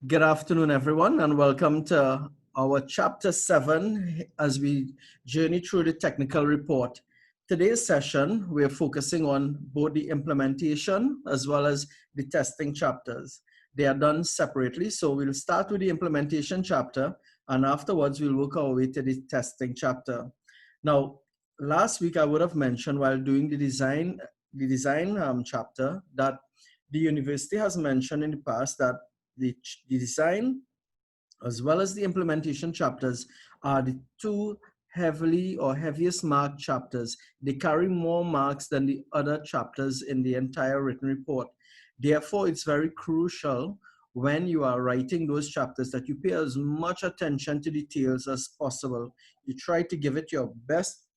Good afternoon, everyone, and welcome to our Chapter 7 as we journey through the technical report. Today's session, we're focusing on both the implementation as well as the testing chapters. They are done separately, so we'll start with the implementation chapter, and afterwards we'll work our way to the testing chapter. Now, last week I would have mentioned while doing the design chapter that the university has mentioned in the past that the design as well as the implementation chapters are the two heavily or heaviest marked chapters. They carry more marks than the other chapters in the entire written report. Therefore, it's very crucial when you are writing those chapters that you pay as much attention to details as possible. You try to give it your best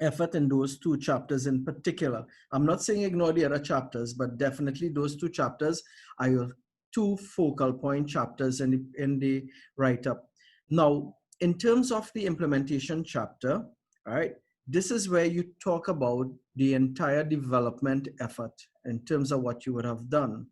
effort in those two chapters in particular. I'm not saying ignore the other chapters, but definitely those two chapters are your two focal point chapters in the write-up. Now, in terms of the implementation chapter, all right, this is where you talk about the entire development effort in terms of what you would have done.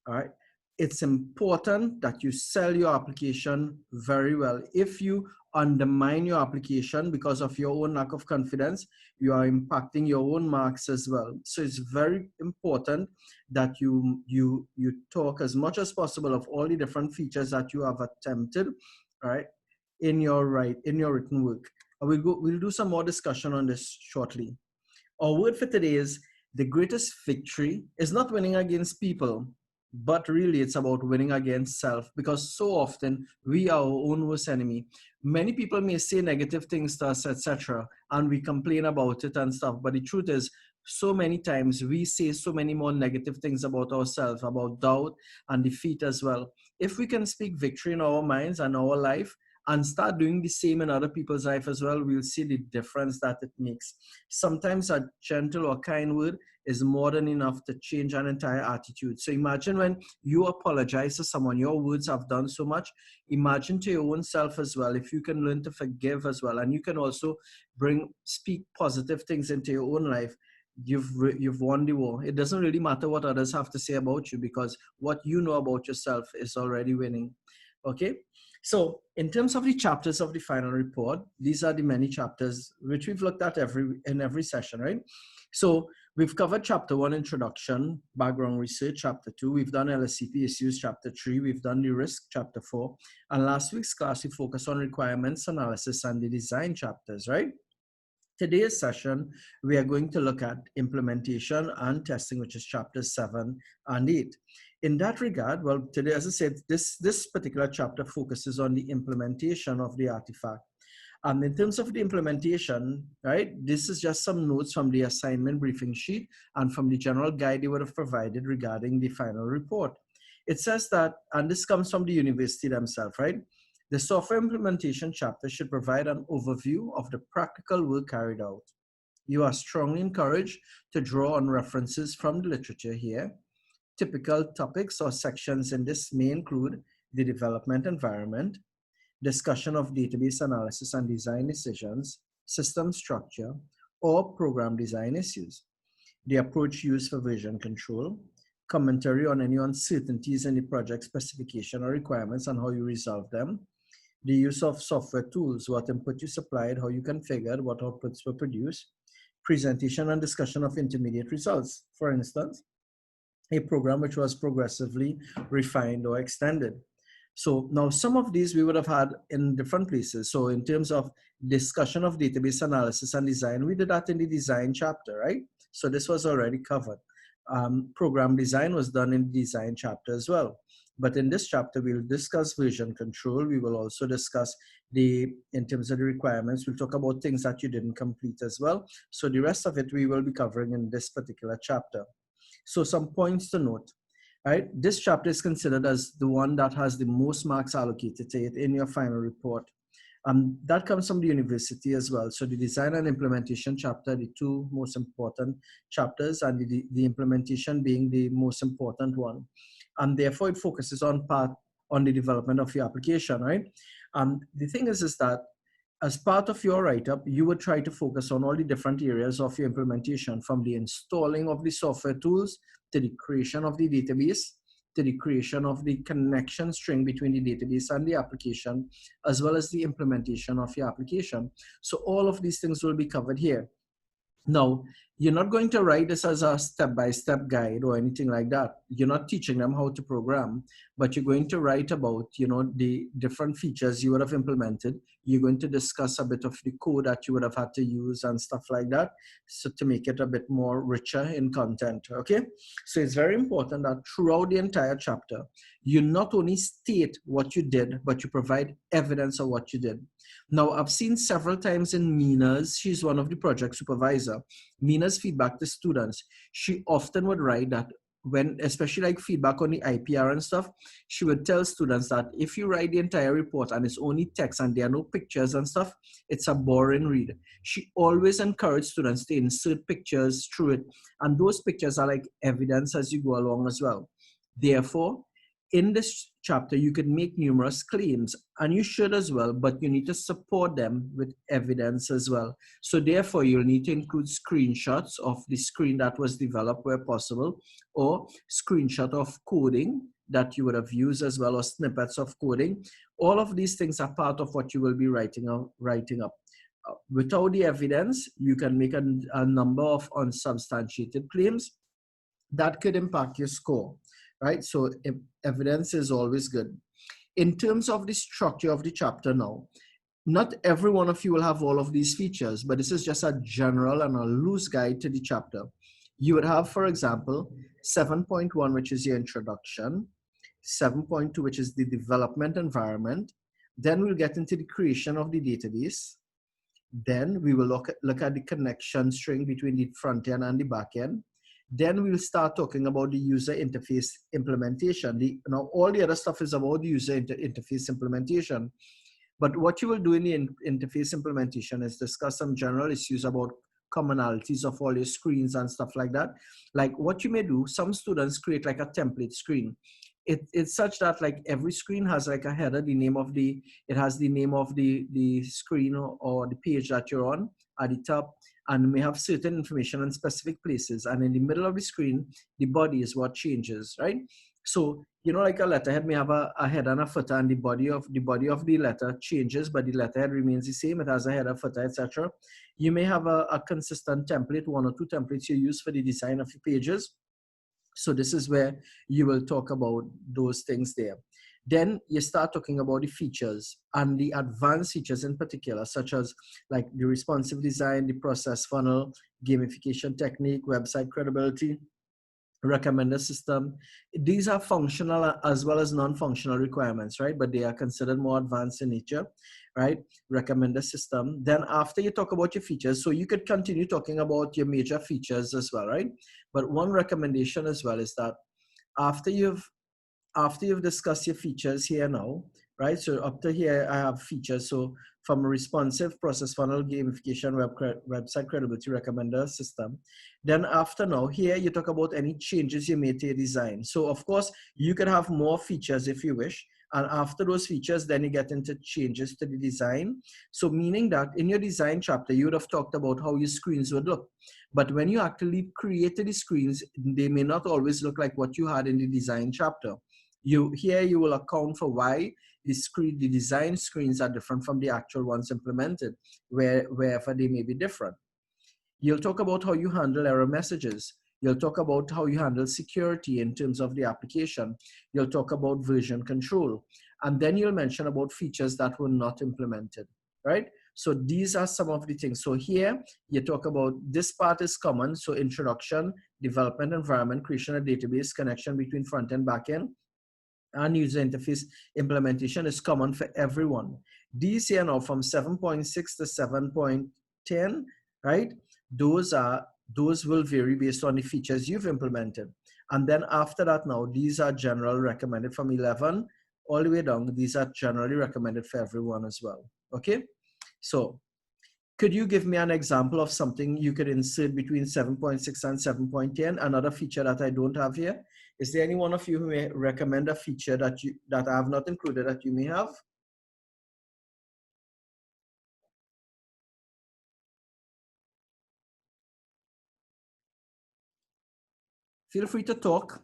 All right. It's important that you sell your application very well. If you undermine your application because of your own lack of confidence, you are impacting your own marks as well. So it's very important that you talk as much as possible of all the different features that you have attempted, right, in your written work. We'll do some more discussion on this shortly. Our word for today is the greatest victory is not winning against people, but really it's about winning against self, because so often we are our own worst enemy. Many people may say negative things to us, etc., and we complain about it and stuff, but the truth is so many times we say so many more negative things about ourselves, about doubt and defeat as well. If we can speak victory in our minds and our life and start doing the same in other people's life as well, we'll see the difference that it makes. Sometimes a gentle or kind word is more than enough to change an entire attitude. So imagine when you apologize to someone, your words have done so much. Imagine to your own self as well, if you can learn to forgive as well, and you can also speak positive things into your own life, you've won the war. It doesn't really matter what others have to say about you, because what you know about yourself is already winning. Okay. So in terms of the chapters of the final report, these are the many chapters which we've looked at in every session, right? So we've covered chapter 1, introduction, background research, chapter 2. We've done LSCP issues, chapter 3. We've done the risk, chapter 4. And last week's class, we focused on requirements analysis and the design chapters, right? Today's session, we are going to look at implementation and testing, which is chapters 7 and 8. In that regard, well, today, as I said, this particular chapter focuses on the implementation of the artifact. In terms of the implementation, right, this is just some notes from the assignment briefing sheet and from the general guide they would have provided regarding the final report. It says that, and this comes from the university themselves, right? The software implementation chapter should provide an overview of the practical work carried out. You are strongly encouraged to draw on references from the literature here. Typical topics or sections in this may include the development environment, discussion of database analysis and design decisions, system structure, or program design issues, the approach used for version control, commentary on any uncertainties in the project specification or requirements and how you resolve them, the use of software tools, what input you supplied, how you configured, what outputs were produced, presentation and discussion of intermediate results, for instance, a program which was progressively refined or extended. So now some of these we would have had in different places. So in terms of discussion of database analysis and design, we did that in the design chapter, right? So this was already covered. Program design was done in the design chapter as well. But in this chapter, we'll discuss version control. We will also discuss in terms of the requirements, we'll talk about things that you didn't complete as well. So the rest of it we will be covering in this particular chapter. So some points to note, right? This chapter is considered as the one that has the most marks allocated to it in your final report. That comes from the university as well. So the design and implementation chapter, the two most important chapters, and the implementation being the most important one. And therefore it focuses on the development of your application, right? The thing is that as part of your write-up, you would try to focus on all the different areas of your implementation, from the installing of the software tools to the creation of the database, to the creation of the connection string between the database and the application, as well as the implementation of your application. So all of these things will be covered here. Now, you're not going to write this as a step-by-step guide or anything like that. You're not teaching them how to program, but you're going to write about, the different features you would have implemented. You're going to discuss a bit of the code that you would have had to use and stuff like that, so to make it a bit more richer in content, okay? So it's very important that throughout the entire chapter, you not only state what you did, but you provide evidence of what you did. Now, I've seen several times in Mina's, she's one of the project supervisor, Mina's feedback to students, she often would write that when, especially like feedback on the IPR and stuff, she would tell students that if you write the entire report and it's only text and there are no pictures and stuff, it's a boring read. She always encouraged students to insert pictures through it. And those pictures are like evidence as you go along as well. Therefore, in this chapter, you can make numerous claims, and you should as well, but you need to support them with evidence as well. So therefore, you'll need to include screenshots of the screen that was developed where possible, or screenshot of coding that you would have used as well, or snippets of coding. All of these things are part of what you will be writing up. Without the evidence, you can make a number of unsubstantiated claims that could impact your score, right? So evidence is always good. In terms of the structure of the chapter now, not every one of you will have all of these features, but this is just a general and a loose guide to the chapter. You would have, for example, 7.1, which is your introduction, 7.2, which is the development environment. Then we'll get into the creation of the database. Then we will look at the connection string between the front end and the back end. Then we'll start talking about the user interface implementation. Now, all the other stuff is about the user interface implementation. But what you will do in the interface implementation is discuss some general issues about commonalities of all your screens and stuff like that. Like what you may do, some students create like a template screen. It's such that like every screen has like a header, it has the name of the screen or the page that you're on at the top, and may have certain information in specific places. And in the middle of the screen, the body is what changes, right? So, like a letterhead may have a head and a footer, and the body of the letter changes, but the letterhead remains the same. It has a header, footer, etc. You may have a consistent template, one or two templates you use for the design of your pages. So this is where you will talk about those things there. Then you start talking about the features and the advanced features in particular, such as like the responsive design, the process funnel, gamification technique, website credibility, recommender system. These are functional as well as non-functional requirements, right? But they are considered more advanced in nature, right? Recommender system. Then after you talk about your features, so you could continue talking about your major features as well, right? But one recommendation as well is that after you've discussed your features here now, right? So up to here, I have features. So from responsive, process funnel, gamification, website credibility, recommender system. Then after now, here you talk about any changes you made to your design. So of course, you can have more features if you wish. And after those features, then you get into changes to the design. So meaning that in your design chapter, you would have talked about how your screens would look. But when you actually created the screens, they may not always look like what you had in the design chapter. You will account for why the design screens are different from the actual ones implemented, wherever they may be different. You'll talk about how you handle error messages. You'll talk about how you handle security in terms of the application. You'll talk about version control. And then you'll mention about features that were not implemented, right? So these are some of the things. So here you talk about this part is common. So introduction, development environment, creation of database, connection between front and back end, and user interface implementation is common for everyone. These here now from 7.6 to 7.10, right? Those will vary based on the features you've implemented. And then after that now, these are general recommended from 11 all the way down. These are generally recommended for everyone as well, okay? So could you give me an example of something you could insert between 7.6 and 7.10? Another feature that I don't have here. Is there any one of you who may recommend a feature that I have not included that you may have? Feel free to talk.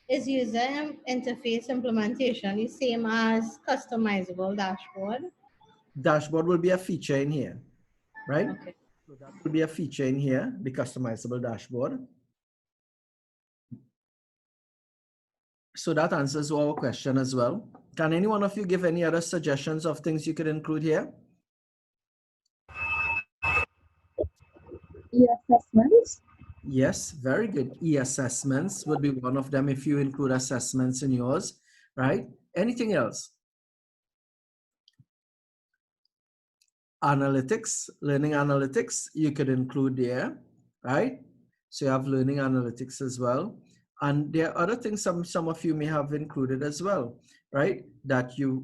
Is user interface implementation the same as customizable dashboard? Dashboard will be a feature in here, right? Okay. So that will be a feature in here, the customizable dashboard. So that answers our question as well. Can any one of you give any other suggestions of things you could include here? E-assessments. Yes, very good. E-assessments would be one of them if you include assessments in yours, right? Anything else? Analytics, learning analytics, you could include there, right? So you have learning analytics as well. And there are other things some of you may have included as well, right? That you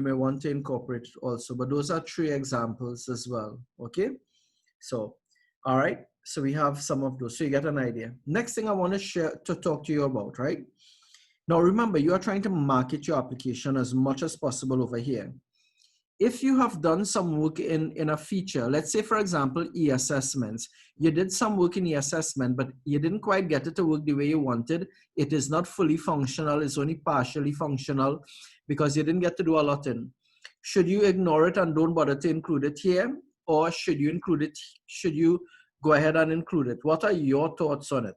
may want to incorporate also. But those are 3 examples as well, okay? So, all right. So we have some of those. So you get an idea. Next thing I want to talk to you about, right? Now remember, you are trying to market your application as much as possible over here. If you have done some work in a feature, let's say, for example, e-assessments, you did some work in e-assessment, but you didn't quite get it to work the way you wanted. It is not fully functional. It's only partially functional because you didn't get to do a lot in. Should you ignore it and don't bother to include it here? Or should you include it? Should you go ahead and include it? What are your thoughts on it?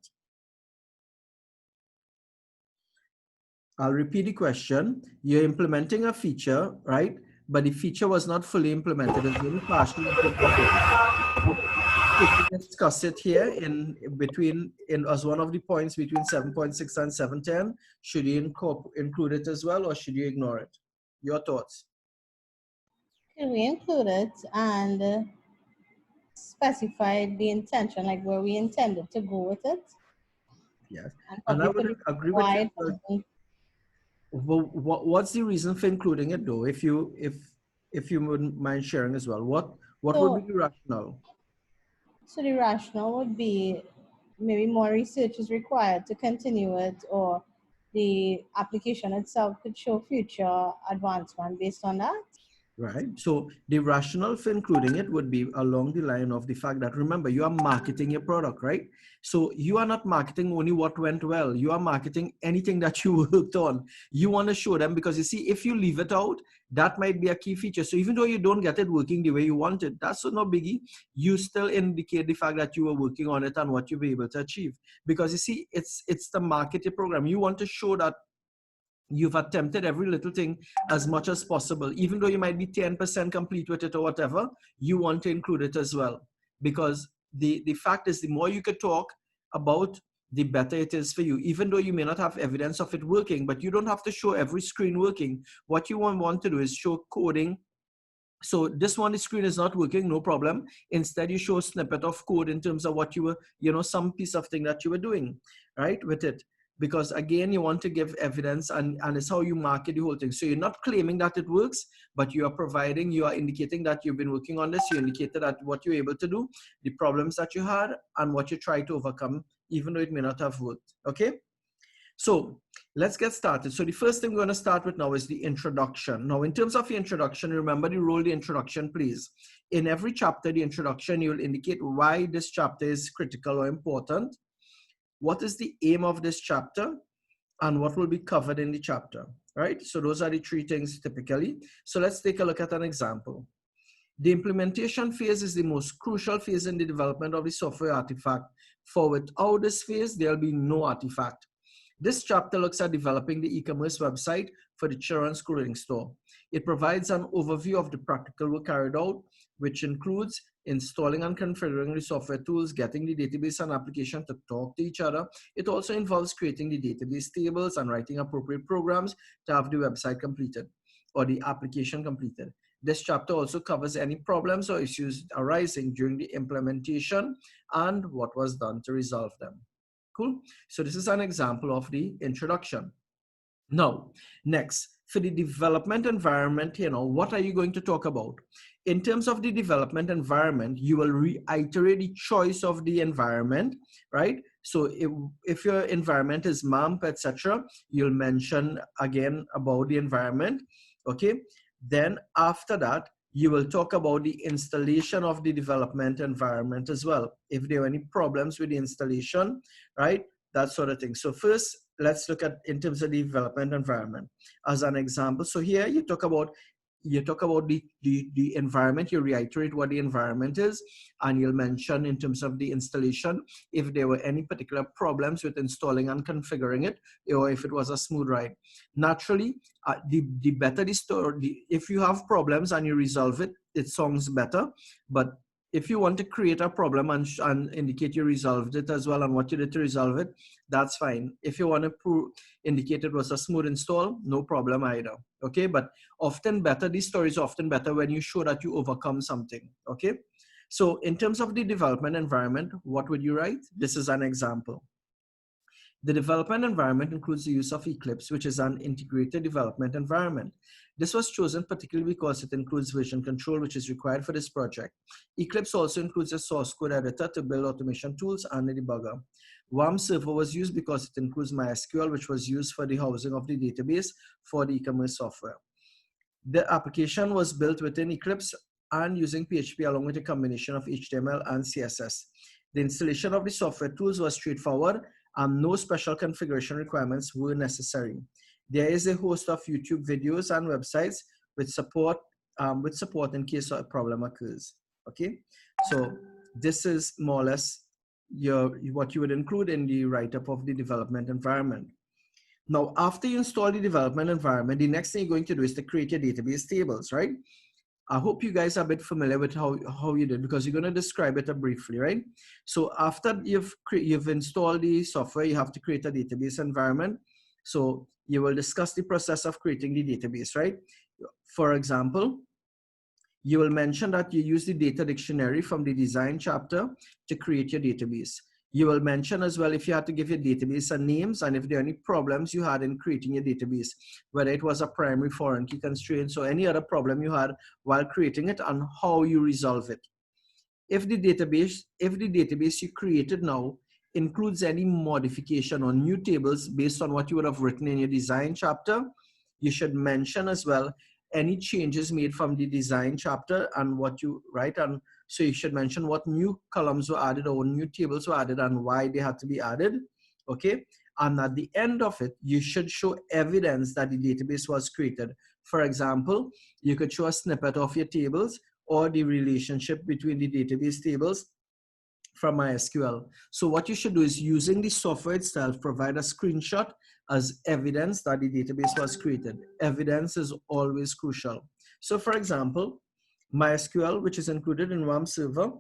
I'll repeat the question. You're implementing a feature, right? But the feature was not fully implemented. It's only partially implemented. Could we discuss it here in as one of the points between 7.6 and 7.10? Should you include it as well, or should you ignore it? Your thoughts? Can we include it and specify the intention, like where we intended to go with it? Yes. And And I probably would could agree with why you. it hasn't. What's the reason for including it though? If you wouldn't mind sharing as well, what would be So, the rationale? so the rationale would be maybe more research is required to continue it, or the application itself could show future advancement based on that. Right. So the rationale for including it would be along the line of the fact that, remember, you are marketing your product, right? So you are not marketing only what went well. You are marketing anything that you worked on. You want to show them, because you see, if you leave it out, that might be a key feature. So even though you don't get it working the way you wanted, that's no biggie. You still indicate the fact that you were working on it and what you were able to achieve. Because you see, it's the marketing program. You want to show that you've attempted every little thing as much as possible. Even though you might be 10% complete with it or whatever, you want to include it as well. Because the fact is, the more you could talk about, the better it is for you. Even though you may not have evidence of it working, but you don't have to show every screen working. What you want to do is show coding. So this one, the screen is not working, no problem. Instead, you show a snippet of code in terms of what you were, some piece of thing that you were doing, right, with it. Because again, you want to give evidence, and it's how you market the whole thing. So you're not claiming that it works, but you are indicating that you've been working on this. You indicated that what you're able to do, the problems that you had, and what you try to overcome, even though it may not have worked, okay? So let's get started. So the first thing we're going to start with now is the introduction. Now, in terms of the introduction, remember the role the introduction plays. In every chapter, the introduction, you'll indicate why this chapter is critical or important. What is the aim of this chapter? And what will be covered in the chapter, right? So those are the 3 things typically. So let's take a look at an example. The implementation phase is the most crucial phase in the development of the software artifact. For without this phase, there'll be no artifact. This chapter looks at developing the e-commerce website for the children's clothing store. It provides an overview of the practical work carried out, which includes installing and configuring the software tools, getting the database and application to talk to each other. It also involves creating the database tables and writing appropriate programs to have the website completed or the application completed. This chapter also covers any problems or issues arising during the implementation and what was done to resolve them. Cool. So this is an example of the introduction. Now, next, for the development environment, what are you going to talk about? In terms of the development environment, you will reiterate the choice of the environment, right? So if your environment is MAMP, etc., you'll mention again about the environment, okay? Then after that, you will talk about the installation of the development environment as well. If there are any problems with the installation, right, that sort of thing. So first, let's look at in terms of the development environment as an example. So here you talk about the environment, you reiterate what the environment is, and you'll mention in terms of the installation, if there were any particular problems with installing and configuring it, or if it was a smooth ride. Naturally, the better the story, if you have problems and you resolve it, it sounds better. But if you want to create a problem and indicate you resolved it as well and what you did to resolve it, that's fine. If you want to indicate it was a smooth install, no problem either. Okay, but often better, these stories are often better when you show that you overcome something. Okay, so in terms of the development environment, what would you write? This is an example. The development environment includes the use of Eclipse, which is an integrated development environment. This was chosen particularly because it includes version control, which is required for this project. Eclipse also includes a source code editor to build automation tools and a debugger. WAM server was used because it includes MySQL, which was used for the housing of the database for the e-commerce software. The application was built within Eclipse and using PHP along with a combination of HTML and CSS. The installation of the software tools was straightforward and no special configuration requirements were necessary. There is a host of YouTube videos and websites with support in case a problem occurs. Okay, so this is more or less what you would include in the write-up of the development environment. Now, after you install the development environment, the next thing you're going to do is to create your database tables, right? I hope you guys are a bit familiar with how you did, because you're going to describe it briefly, right? So after you've installed the software, you have to create a database environment. So you will discuss the process of creating the database, right? For example, you will mention that you use the data dictionary from the design chapter to create your database. You will mention as well if you had to give your database a names and if there are any problems you had in creating your database, whether it was a primary foreign key constraints or any other problem you had while creating it and how you resolve it. If the database you created now includes any modification or new tables based on what you would have written in your design chapter, you should mention as well any changes made from the design chapter and what you write. And so you should mention what new columns were added or new tables were added and why they had to be added. Okay. And at the end of it, you should show evidence that the database was created. For example, you could show a snippet of your tables or the relationship between the database tables from MySQL. So what you should do is, using the software itself, provide a screenshot as evidence that the database was created. Evidence is always crucial. So for example, MySQL, which is included in WAM server,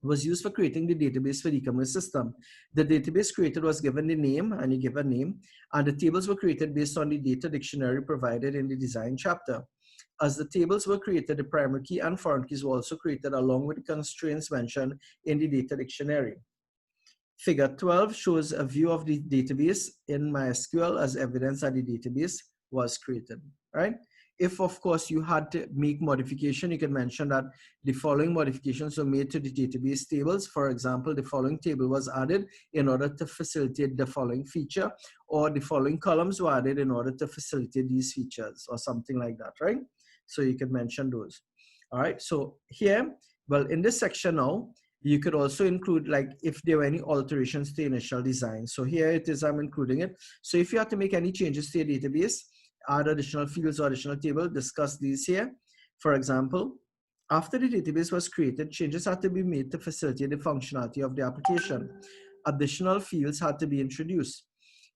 was used for creating the database for the e-commerce system. The database created was given the name, and you give a name, and the tables were created based on the data dictionary provided in the design chapter. As the tables were created, the primary key and foreign keys were also created along with the constraints mentioned in the data dictionary. Figure 12 shows a view of the database in MySQL as evidence that the database was created, right? If, of course, you had to make modification, you can mention that the following modifications were made to the database tables. For example, the following table was added in order to facilitate the following feature, or the following columns were added in order to facilitate these features, or something like that, right? So you can mention those. All right, so here, well, in this section now, you could also include, like, if there were any alterations to initial design. So here it is, I'm including it. So if you have to make any changes to your database, add additional fields or additional table, discuss these here. For example, after the database was created, changes had to be made to facilitate the functionality of the application. Additional fields had to be introduced.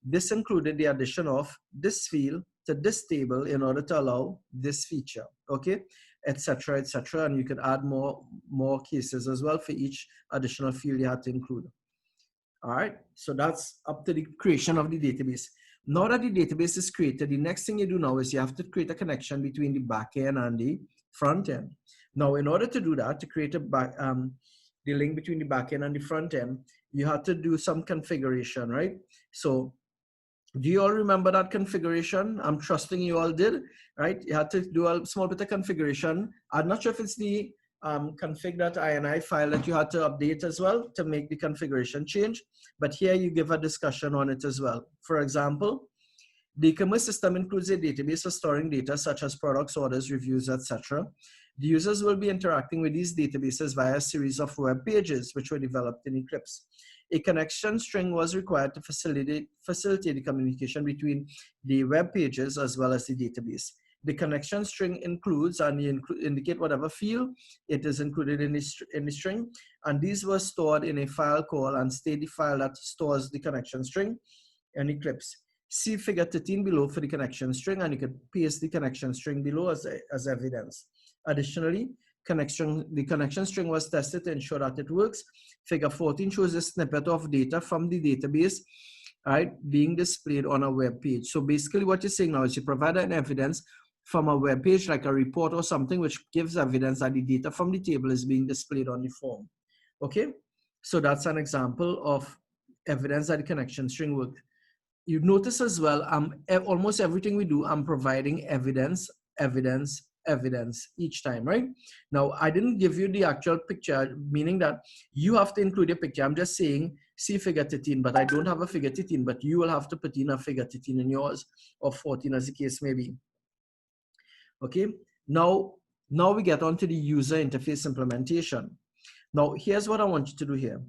This included the addition of this field to this table in order to allow this feature, okay, etc., etc. And you can add more cases as well for each additional field you had to include. All right, so that's up to the creation of the database. Now that the database is created, the next thing you do now is you have to create a connection between the back end and the front end. Now, in order to do that, to create the link between the back end and the front end, you have to do some configuration, right? So do you all remember that configuration? I'm trusting you all did, right? You had to do a small bit of configuration. I'm not sure if it's the config.ini file that you had to update as well to make the configuration change, but here you give a discussion on it as well. For example, the e-commerce system includes a database for storing data such as products, orders, reviews, etc. The users will be interacting with these databases via a series of web pages which were developed in Eclipse. A connection string was required to facilitate the communication between the web pages as well as the database. The connection string includes, and you indicate whatever field it is included in the string, and these were stored in a file called and state the file that stores the connection string and Eclipse. See figure 13 below for the connection string, and you can paste the connection string below as evidence. Additionally, the connection string was tested to ensure that it works. Figure 14 shows a snippet of data from the database, right, being displayed on a web page. So basically what you're saying now is you provide an evidence from a web page like a report or something which gives evidence that the data from the table is being displayed on the form. Okay, so that's an example of evidence that the connection string worked. You notice as well, almost everything we do, I'm providing evidence each time, right? Now, I didn't give you the actual picture, meaning that you have to include a picture. I'm just saying, see figure 13, but I don't have a figure 13, but you will have to put in a figure 13 in yours, or 14 as the case may be. Okay, now we get on to the user interface implementation. Now, here's what I want you to do here.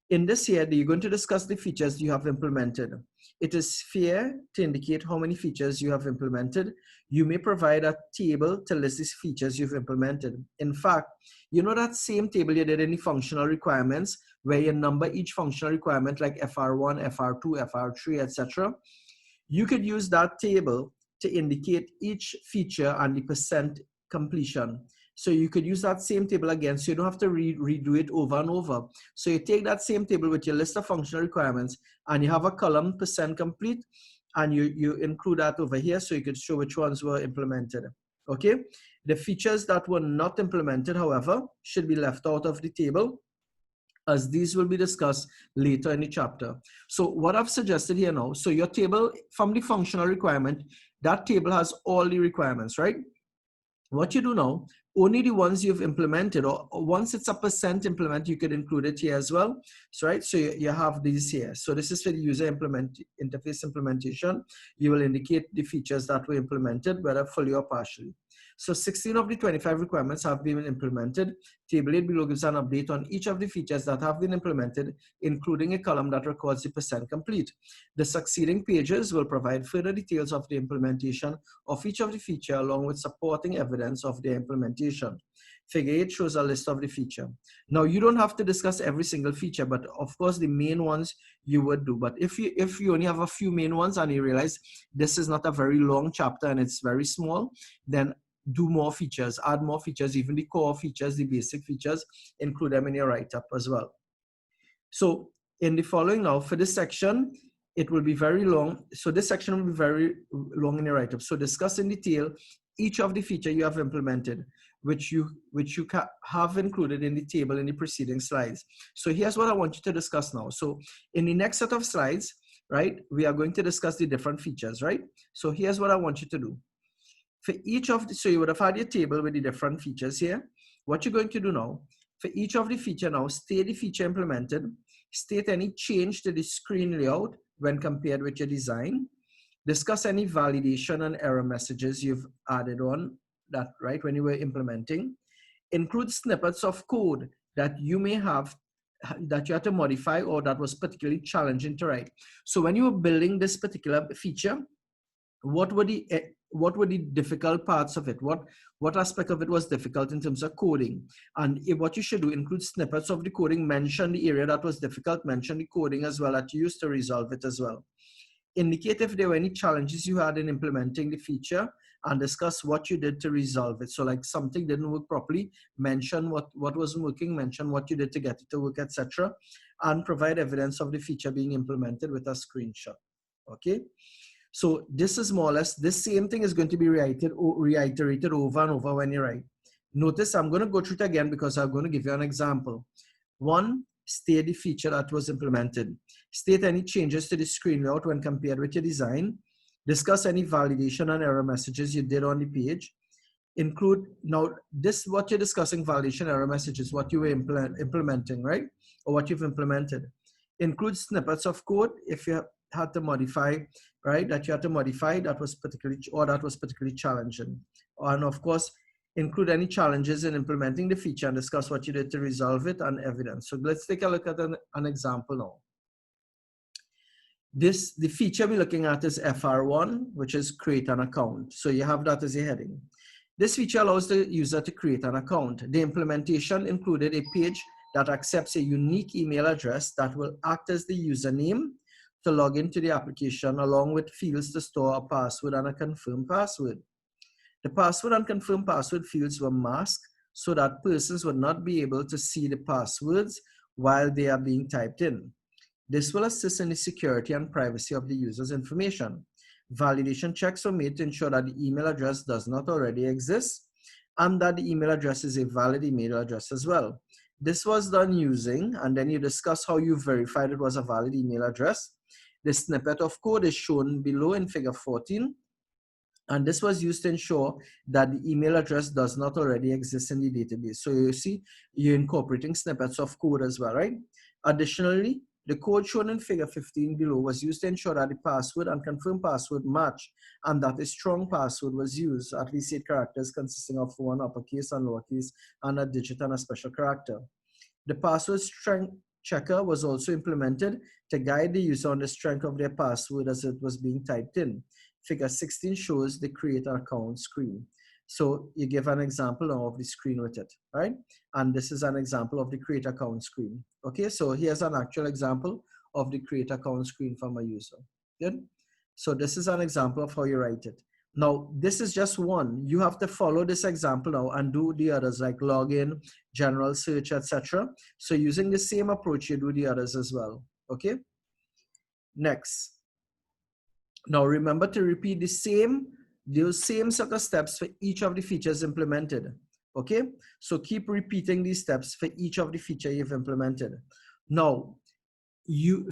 In this here, you're going to discuss the features you have implemented. It is fair to indicate how many features you have implemented. You may provide a table to list these features you've implemented. In fact, you know that same table you did in the functional requirements where you number each functional requirement like FR1, FR2, FR3, etc. You could use that table to indicate each feature and the percent completion. So you could use that same table again, so you don't have to redo it over and over. So you take that same table with your list of functional requirements and you have a column percent complete, and you include that over here so you could show which ones were implemented. Okay, the features that were not implemented, however, should be left out of the table, as these will be discussed later in the chapter. So what I've suggested here now, so your table from the functional requirement, that table has all the requirements, right? What you do now, only the ones you've implemented, or once it's a percent implement, you could include it here as well. So, right, so you have these here. So this is for the user interface implementation. You will indicate the features that were implemented, whether fully or partially. So 16 of the 25 requirements have been implemented. Table 8 below gives an update on each of the features that have been implemented, including a column that records the percent complete. The succeeding pages will provide further details of the implementation of each of the feature along with supporting evidence of their implementation. Figure 8 shows a list of the feature. Now, you don't have to discuss every single feature, but of course the main ones you would do. But if you only have a few main ones and you realize this is not a very long chapter and it's very small, then do more features, add more features, even the core features, the basic features, include them in your write-up as well. So in the following now, for this section, it will be very long. So this section will be very long in your write-up. So discuss in detail each of the feature you have implemented, which you have included in the table in the preceding slides. So here's what I want you to discuss now. So in the next set of slides, right, we are going to discuss the different features, right? So here's what I want you to do. For each of the, so you would have had your table with the different features here. What you're going to do now, for each of the feature now, state the feature implemented, state any change to the screen layout when compared with your design, discuss any validation and error messages you've added on that, right, when you were implementing, include snippets of code that you may have, that you had to modify or that was particularly challenging to write. So when you were building this particular feature, what were the difficult parts of it? What aspect of it was difficult in terms of coding? And what you should do, include snippets of the coding, mention the area that was difficult, mention the coding as well that you used to resolve it as well. Indicate if there were any challenges you had in implementing the feature and discuss what you did to resolve it. So like something didn't work properly, mention what wasn't working, mention what you did to get it to work, etc. And provide evidence of the feature being implemented with a screenshot, okay? So this is more or less, this same thing is going to be reiterated over and over when you write. Notice I'm going to go through it again because I'm going to give you an example. 1, state the feature that was implemented. State any changes to the screen layout when compared with your design. Discuss any validation and error messages you did on the page. Include, now this, what you're discussing, validation, error messages, what you were implementing, right? Or what you've implemented. Include snippets of code if you had to modify, right, that you had to modify that was particularly challenging. And of course, include any challenges in implementing the feature and discuss what you did to resolve it and evidence. So let's take a look at an example now. The feature we're looking at is FR1, which is create an account. So you have that as a heading. This feature allows the user to create an account. The implementation included a page that accepts a unique email address that will act as the username to log into the application, along with fields to store a password and a confirmed password. The password and confirmed password fields were masked so that persons would not be able to see the passwords while they are being typed in. This will assist in the security and privacy of the user's information. Validation checks were made to ensure that the email address does not already exist and that the email address is a valid email address as well. This was done using, and then you discuss how you verified it was a valid email address. The snippet of code is shown below in figure 14. And this was used to ensure that the email address does not already exist in the database. So you see, you're incorporating snippets of code as well, right? Additionally, the code shown in figure 15 below was used to ensure that the password and confirmed password match and that a strong password was used, at least 8 characters consisting of 1 uppercase and lowercase and a digit and a special character. The password strength checker was also implemented to guide the user on the strength of their password as it was being typed in. Figure 16 shows the create an account screen. So you give an example now of the screen with it, right? And this is an example of the create account screen. Okay, so here's an actual example of the create account screen from a user. Good. So this is an example of how you write it. Now, this is just one. You have to follow this example now and do the others like login, general search, etc. So using the same approach, you do the others as well. Okay. Next. Now remember to repeat those same set of steps for each of the features implemented. Okay. So keep repeating these steps for each of the feature you've implemented. Now,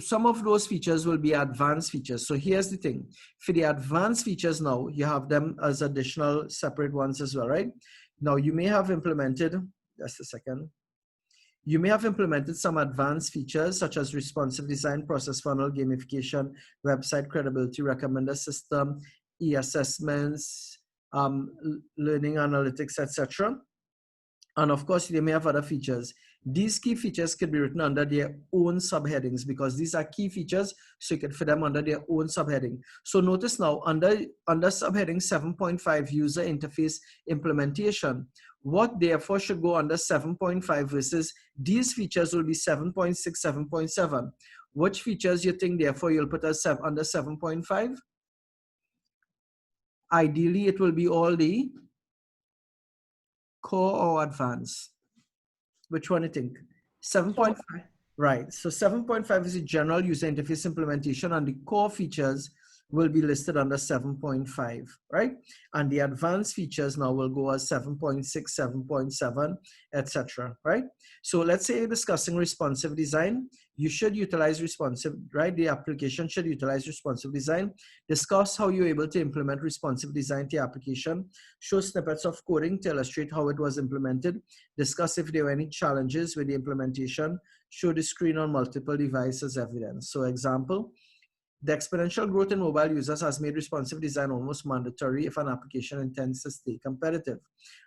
some of those features will be advanced features. So here's the thing. For the advanced features now, you have them as additional separate ones as well, right? Now you may have implemented, just a second. You may have implemented some advanced features such as responsive design, process funnel, gamification, website credibility, recommender system, e-assessments, learning analytics, etc. And of course, they may have other features. These key features can be written under their own subheadings because these are key features, so you can fit them under their own subheading. So notice now, under subheading 7.5, user interface implementation, what therefore should go under 7.5 versus these features will be 7.6, 7.7. Which features you think therefore you'll put as under 7.5? Ideally, it will be all the core or advanced. Which one do you think? 7.5. Right. So 7.5 is the general user interface implementation, and the core features will be listed under 7.5, right? And the advanced features now will go as 7.6, 7.7, etc., right? So let's say you're discussing responsive design. You should utilize responsive, right? The application should utilize responsive design. Discuss how you're able to implement responsive design to your application. Show snippets of coding to illustrate how it was implemented. Discuss if there were any challenges with the implementation. Show the screen on multiple devices evidence. So example, the exponential growth in mobile users has made responsive design almost mandatory if an application intends to stay competitive.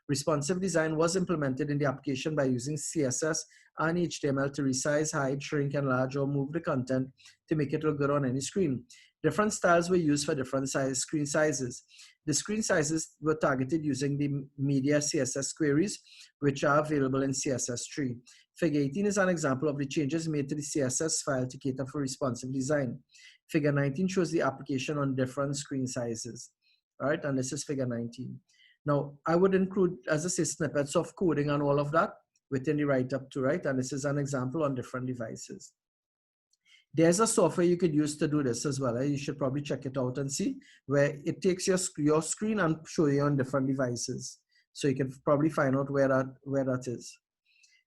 Responsive design was implemented in the application by using CSS and HTML to resize, hide, shrink, enlarge, or move the content to make it look good on any screen. Different styles were used for different screen sizes. The screen sizes were targeted using the media CSS queries, which are available in CSS3. Figure 18 is an example of the changes made to the CSS file to cater for responsive design. Figure 19 shows the application on different screen sizes. All right, and this is figure 19. Now, I would include, as I say, snippets of coding and all of that within the write-up too, right? And this is an example on different devices. There's a software you could use to do this as well. You should probably check it out and see, where it takes your screen and show you on different devices. So you can probably find out where that is.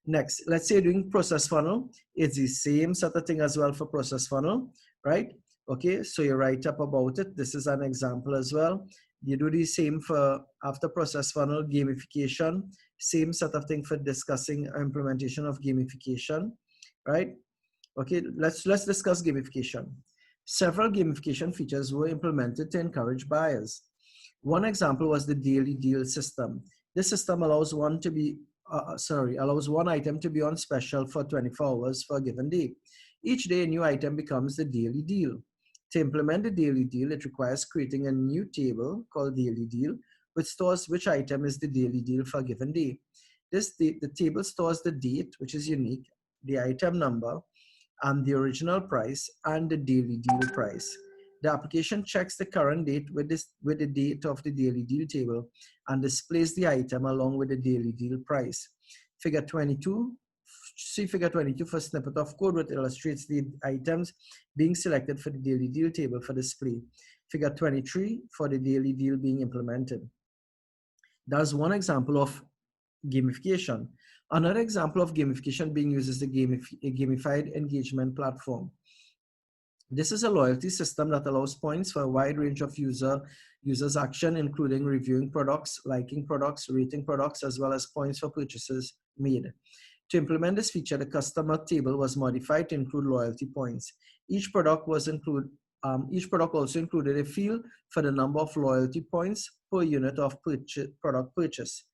Next, let's say you're doing process funnel. It's the same sort of thing as well for process funnel, right? Okay, so you write up about it. This is an example as well. You do the same for after process funnel, gamification, same sort of thing for discussing implementation of gamification, right? Okay, let's discuss gamification. Several gamification features were implemented to encourage buyers. One example was the daily deal system. This system allows one item to be on special for 24 hours for a given day. Each day, a new item becomes the daily deal. To implement the daily deal, it requires creating a new table called daily deal, which stores which item is the daily deal for a given day. The table stores the date, which is unique, the item number, and the original price, and the daily deal price. The application checks the current date with the date of the daily deal table and displays the item along with the daily deal price. Figure 22, see figure 22 for snippet of code, which illustrates the items being selected for the daily deal table for display. Figure 23 for the daily deal being implemented. That's one example of gamification. Another example of gamification being used is the gamified engagement platform. This is a loyalty system that allows points for a wide range of users' action, including reviewing products, liking products, rating products, as well as points for purchases made. To implement this feature, the customer table was modified to include loyalty points. Each product also included a field for the number of loyalty points per unit of product purchase.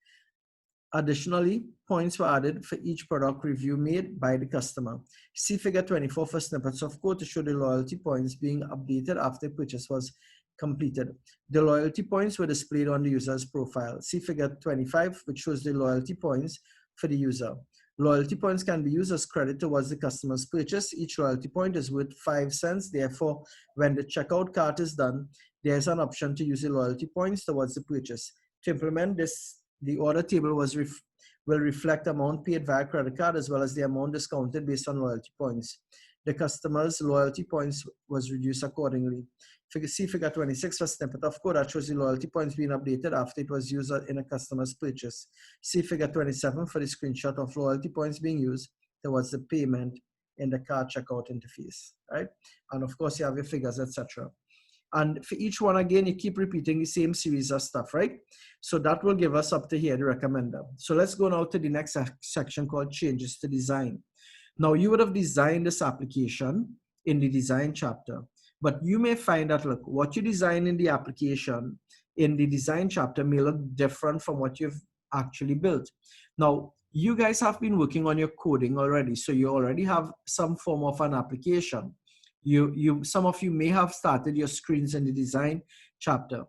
Additionally, points were added for each product review made by the customer. See figure 24 for snippets of code to show the loyalty points being updated after purchase was completed. The loyalty points were displayed on the user's profile. See figure 25, which shows the loyalty points for the user. Loyalty points can be used as credit towards the customer's purchase. Each loyalty point is worth 5 cents. Therefore, when the checkout cart is done, there's an option to use the loyalty points towards the purchase. To implement this, the order table will reflect amount paid via credit card as well as the amount discounted based on loyalty points. The customer's loyalty points was reduced accordingly. See figure 26 for snippet of code that shows the loyalty points being updated after it was used in a customer's purchase. See figure 27 for the screenshot of loyalty points being used towards the payment in the card checkout interface, right? And of course you have your figures, etc. And for each one, again, you keep repeating the same series of stuff, right? So that will give us up to here the recommender. So let's go now to the next section called changes to design. Now you would have designed this application in the design chapter, but you may find that, look, what you design in the application in the design chapter may look different from what you've actually built. Now, you guys have been working on your coding already, so you already have some form of an application. Some of you may have started your screens in the design chapter.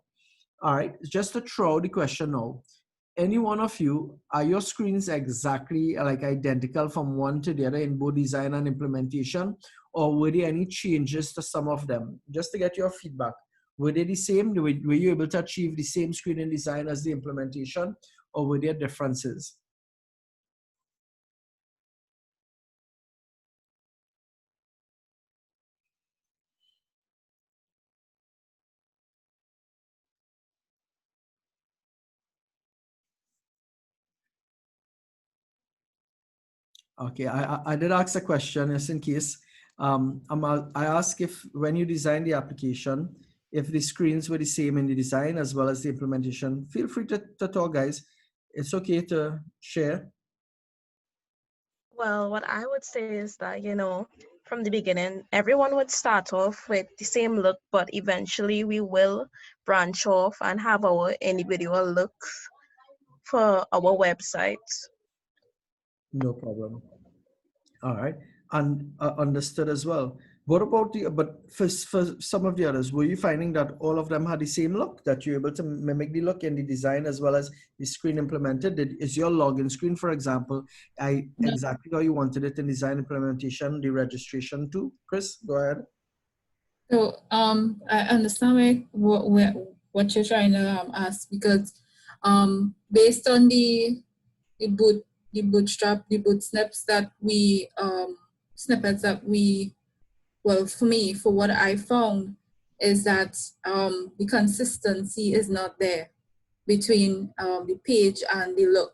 All right, just to throw the question now, any one of you, are your screens exactly like identical from one to the other in both design and implementation, or were there any changes to some of them? Just to get your feedback, were they the same? Were you able to achieve the same screen in design as the implementation, or were there differences? Okay, I did ask a question just in case. I ask if when you design the application, if the screens were the same in the design as well as the implementation. Feel free to talk, guys. It's okay to share. Well, what I would say is that, from the beginning, everyone would start off with the same look, but eventually we will branch off and have our individual looks for our websites. No problem. All right, and understood as well. What about but for some of the others, were you finding that all of them had the same look, that you're able to mimic the look in the design as well as the screen implemented? Is your login screen, for example, exactly how you wanted it in design implementation, the registration too? Chris, go ahead. So I understand what you're trying to ask, because based on the bootstrap, the boot snippets that we, well, for me, for what I found is that the consistency is not there between the page and the look.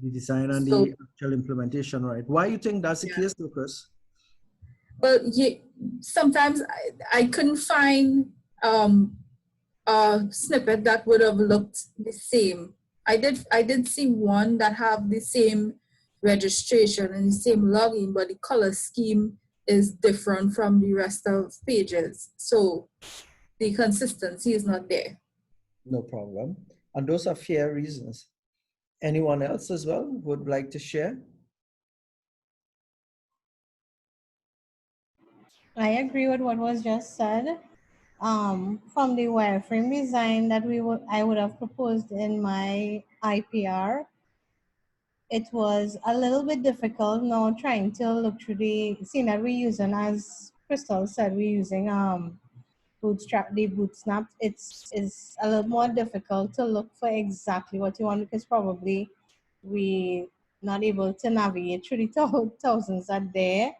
The design and the actual implementation, right? Why you think that's the case, Lucas? Well, sometimes I couldn't find a snippet that would have looked the same. I did see one that have the same registration and the same login, but the color scheme is different from the rest of pages. So the consistency is not there. No problem. And those are fair reasons. Anyone else as well would like to share? I agree with what was just said. from the wireframe design that I would have proposed in my IPR, it was a little bit difficult now trying to look through seeing that we're using, as Crystal said, we're using bootstrap. It's a little more difficult to look for exactly what you want, because probably we not able to navigate through the thousands that there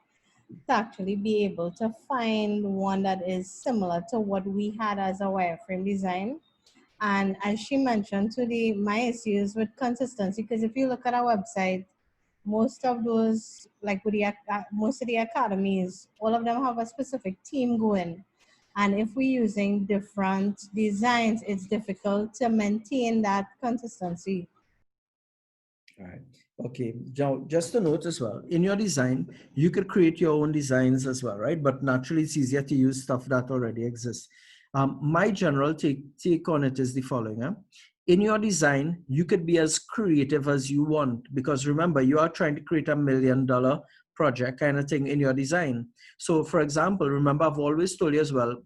to actually be able to find one that is similar to what we had as a wireframe design. And as she mentioned, my issues with consistency, because if you look at our website, most of those, like with most of the academies, all of them have a specific team going. And if we're using different designs, it's difficult to maintain that consistency. All right. Okay. Now, just a note as well. In your design, you could create your own designs as well, right? But naturally, it's easier to use stuff that already exists. My general take on it is the following. In your design, you could be as creative as you want, because remember, you are trying to create $1 million project kind of thing in your design. So, for example, remember, I've always told you as well,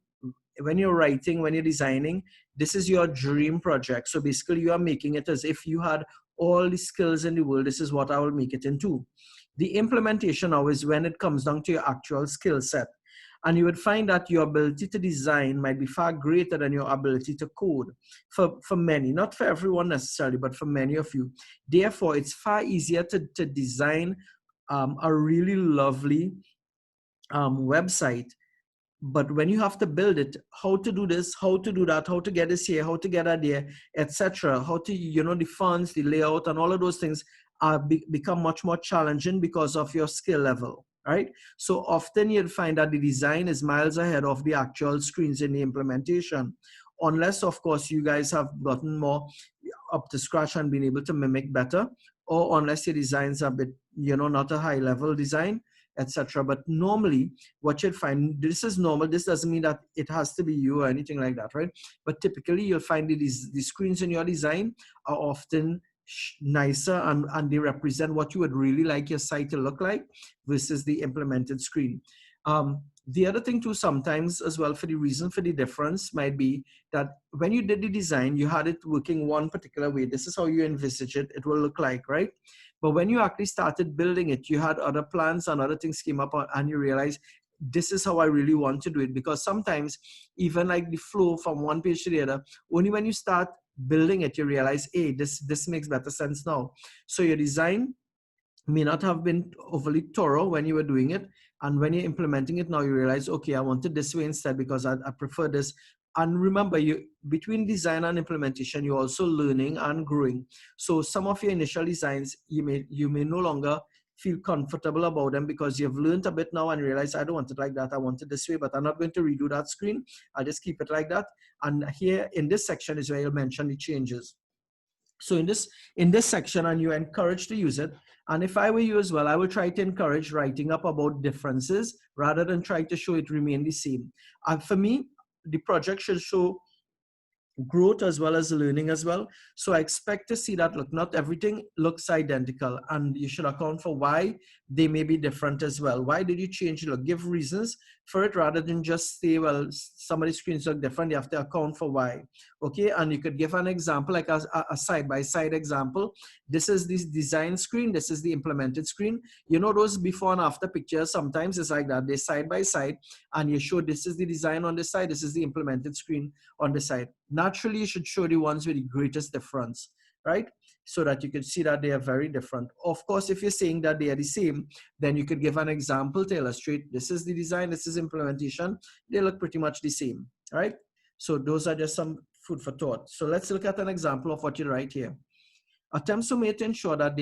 when you're writing, when you're designing, this is your dream project. So basically, you are making it as if you had all the skills in the world. This is what I will make it into. The implementation now is when it comes down to your actual skill set. And you would find that your ability to design might be far greater than your ability to code for many, not for everyone necessarily, but for many of you. Therefore, it's far easier to design a really lovely website. But when you have to build it, how to do this, how to do that, how to get this here, how to get that there, etc., how to, the fonts, the layout, and all of those things are become much more challenging because of your skill level, right? So often you'll find that the design is miles ahead of the actual screens in the implementation, unless, of course, you guys have gotten more up to scratch and been able to mimic better, or unless your designs are a bit, not a high level design, etc. But normally what you'll find, this is normal, this doesn't mean that it has to be you or anything like that, right? But typically you'll find the screens in your design are often nicer, and they represent what you would really like your site to look like versus the implemented screen. The other thing too, sometimes as well, for the reason for the difference might be that when you did the design, you had it working one particular way. This is how you envisage it will look like, right? But when you actually started building it, you had other plans and other things came up, and you realize this is how I really want to do it. Because sometimes even like the flow from one page to the other, only when you start building it, you realize, hey, this makes better sense now. So your design may not have been overly thorough when you were doing it, and when you're implementing it now, you realize, okay, I want it this way instead because I prefer this. And remember, you between design and implementation, you're also learning and growing. So some of your initial designs, you may no longer feel comfortable about them because you've learned a bit now and realize, I don't want it like that, I want it this way, but I'm not going to redo that screen, I'll just keep it like that. And here in this section is where you'll mention the changes. So in this section, and you're encouraged to use it. And if I were you as well, I would try to encourage writing up about differences rather than trying to show it remain the same. And for me, the project should show growth as well as learning as well. So I expect to see that, look, not everything looks identical, and you should account for why they may be different as well. Why did you change it? Look, give reasons for it rather than just say, well, somebody's screens look different. You have to account for why. Okay, and you could give an example, like a side-by-side example. This is this design screen, this is the implemented screen. You know, those before and after pictures, sometimes it's like that. They're side by side, and you show this is the design on this side, this is the implemented screen on the side. Naturally, you should show the ones with the greatest difference, right? So that you could see that they are very different. Of course, if you're saying that they are the same, then you could give an example to illustrate this is the design, this is implementation. They look pretty much the same, right? So those are just some food for thought. So let's look at an example of what you write here. Attempts were made to ensure that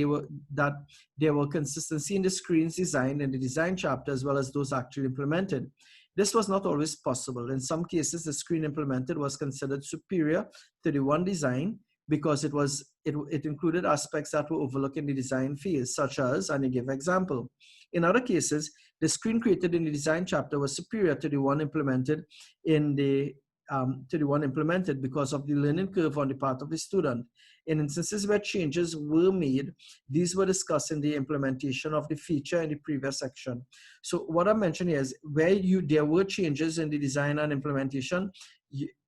there were consistency in the screen's design and the design chapter as well as those actually implemented. This was not always possible. In some cases, the screen implemented was considered superior to the one design because it included aspects that were overlooked in the design phase, such as, and I give example. In other cases, the screen created in the design chapter was superior to the one implemented in the to the one implemented because of the learning curve on the part of the student. In instances where changes were made, these were discussed in the implementation of the feature in the previous section. So what I mentioned here is where there were changes in the design and implementation,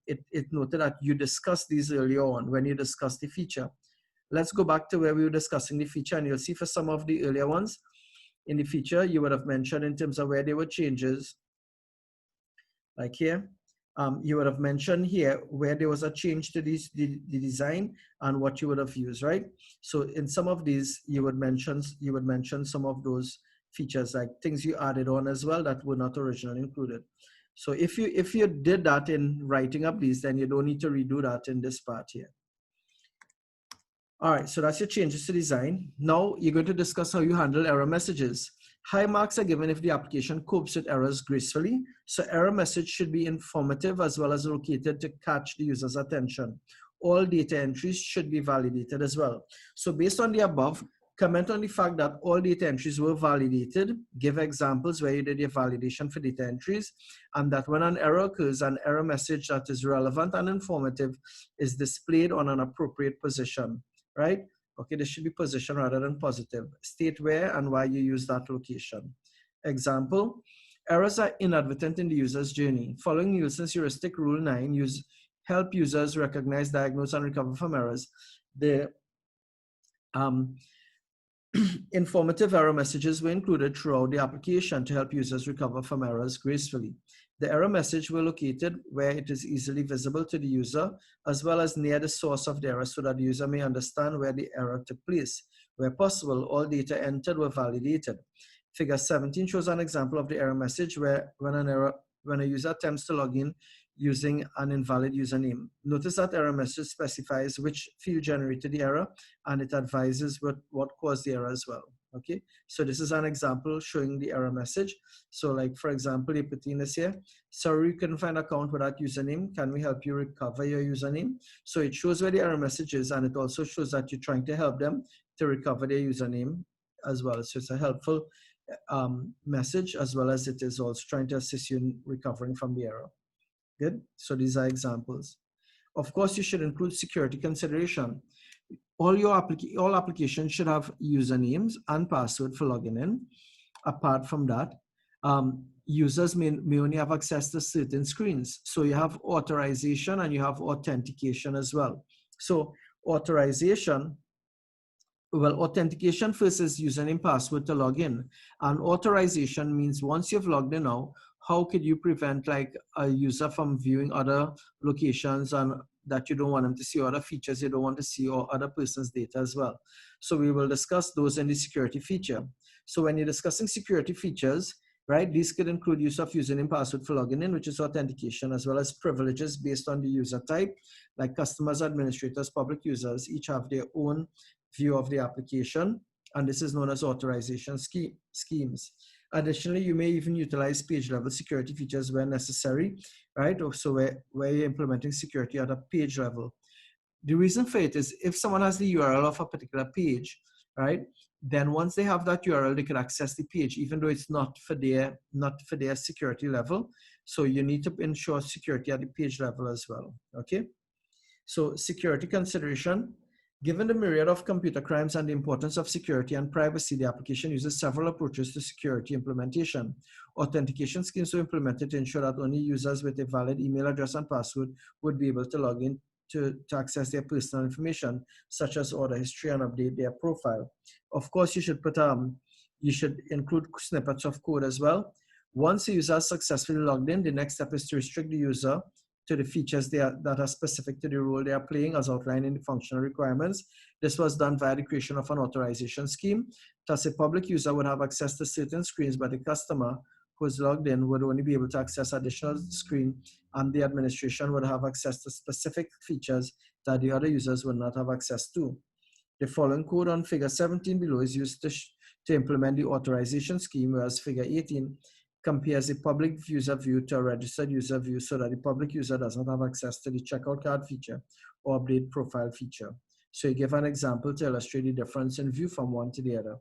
it noted that you discussed these earlier on when you discussed the feature. Let's go back to where we were discussing the feature, and you'll see for some of the earlier ones in the feature, you would have mentioned in terms of where there were changes, like here. You would have mentioned here where there was a change to the design and what you would have used, right? So in some of these, you would mention some of those features, like things you added on as well that were not originally included. So if you did that in writing up these, then you don't need to redo that in this part here. All right, so that's your changes to design. Now you're going to discuss how you handle error messages. High marks are given if the application copes with errors gracefully. So error message should be informative as well as located to catch the user's attention. All data entries should be validated as well. So based on the above, comment on the fact that all data entries were validated. Give examples where you did your validation for data entries, and that when an error occurs, an error message that is relevant and informative is displayed on an appropriate position, right? Okay, this should be position rather than positive. State where and why you use that location. Example, errors are inadvertent in the user's journey. Following Nielsen's heuristic rule 9, help users recognize, diagnose, and recover from errors. The informative error messages were included throughout the application to help users recover from errors gracefully. The error message were located where it is easily visible to the user, as well as near the source of the error so that the user may understand where the error took place. Where possible, all data entered were validated. Figure 17 shows an example of the error message where when a user attempts to log in using an invalid username. Notice that error message specifies which field generated the error, and it advises what caused the error as well. Okay, so this is an example showing the error message. So like, for example, you put in this here, sorry, you couldn't find an account with that username. Can we help you recover your username? So it shows where the error message is, and it also shows that you're trying to help them to recover their username as well. So it's a helpful message, as well as it is also trying to assist you in recovering from the error. Good. So these are examples. Of course, you should include security consideration. All applications should have usernames and password for logging in. Apart from that, users may only have access to certain screens. So you have authorization and you have authentication as well. So authentication first is username, password to log in. And authorization means once you've logged in now, how could you prevent like a user from viewing other locations and that you don't want them to see, other features you don't want to see, or other person's data as well. So we will discuss those in the security feature. So when you're discussing security features, right, these could include use of username, password for logging in, which is authentication, as well as privileges based on the user type, like customers, administrators, public users, each have their own view of the application, and this is known as authorization schemes. Additionally, you may even utilize page-level security features where necessary, right? So where you're implementing security at a page level. The reason for it is if someone has the URL of a particular page, right, then once they have that URL, they can access the page, even though it's not for their security level. So you need to ensure security at the page level as well, okay? So security consideration. Given the myriad of computer crimes and the importance of security and privacy, the application uses several approaches to security implementation. Authentication schemes were implemented to ensure that only users with a valid email address and password would be able to log in to access their personal information, such as order history, and update their profile. Of course, you should include snippets of code as well. Once the user has successfully logged in, the next step is to restrict the user to the features that are specific to the role they are playing as outlined in the functional requirements. This was done via the creation of an authorization scheme. Thus, a public user would have access to certain screens, but the customer who is logged in would only be able to access additional screen, and the administration would have access to specific features that the other users would not have access to. The following code on figure 17 below is used to implement the authorization scheme, whereas figure 18 compares a public user view to a registered user view so that the public user does not have access to the checkout card feature or update profile feature. So you give an example to illustrate the difference in view from one to the other.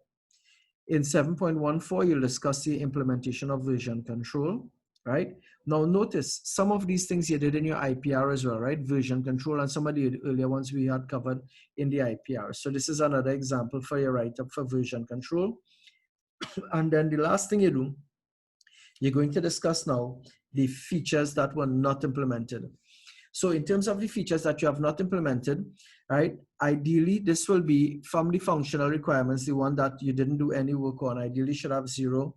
In 7.14, you'll discuss the implementation of version control. right? Now notice some of these things you did in your IPR as well, right? Version control and some of the earlier ones we had covered in the IPR. So this is another example for your write-up for version control. And then the last thing you do, you're going to discuss now the features that were not implemented. So in terms of the features that you have not implemented, right, ideally this will be from the functional requirements, the one that you didn't do any work on, ideally should have 0%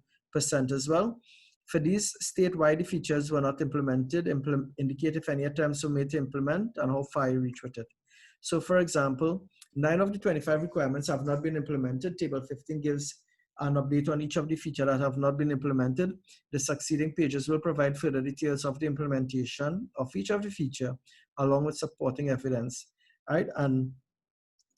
as well. For these, state why the features were not implemented, indicate if any attempts were made to implement and how far you reach with it. So for example, 9 of the 25 requirements have not been implemented. Table 15 gives an update on each of the features that have not been implemented. The succeeding pages will provide further details of the implementation of each of the feature along with supporting evidence, right? And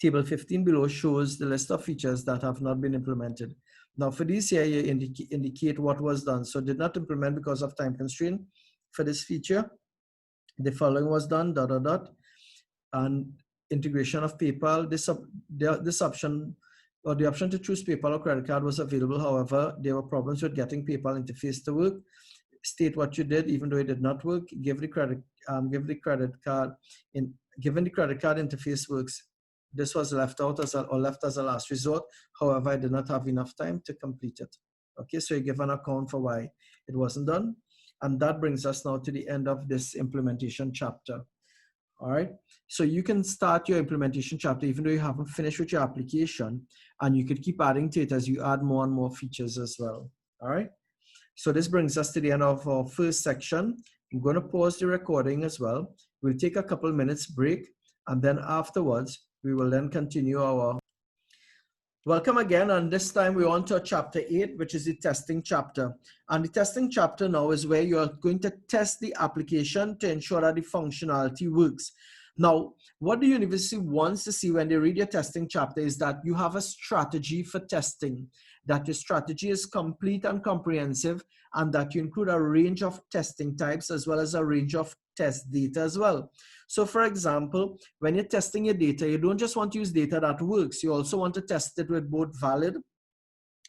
table 15 below shows the list of features that have not been implemented. Now for this here, you indicate what was done. So did not implement because of time constraint for this feature. The following was done, ... And integration of PayPal. This option, or the option to choose PayPal or credit card was available. However, there were problems with getting PayPal interface to work. State what you did, even though it did not work. Given the credit card interface works, this was left out as a last resort. However, I did not have enough time to complete it. Okay, so you give an account for why it wasn't done. And that brings us now to the end of this implementation chapter. All right, so you can start your implementation chapter even though you haven't finished with your application, and you could keep adding to it as you add more and more features as well. All right, so this brings us to the end of our first section. I'm going to pause the recording as well. We'll take a couple minutes break, and then afterwards we will then continue our... Welcome again, and this time we're on to chapter 8, which is the testing chapter. And the testing chapter now is where you're going to test the application to ensure that the functionality works. Now, what the university wants to see when they read your testing chapter is that you have a strategy for testing, that your strategy is complete and comprehensive, and that you include a range of testing types as well as a range of test data as well. So for example, when you're testing your data, you don't just want to use data that works. You also want to test it with both valid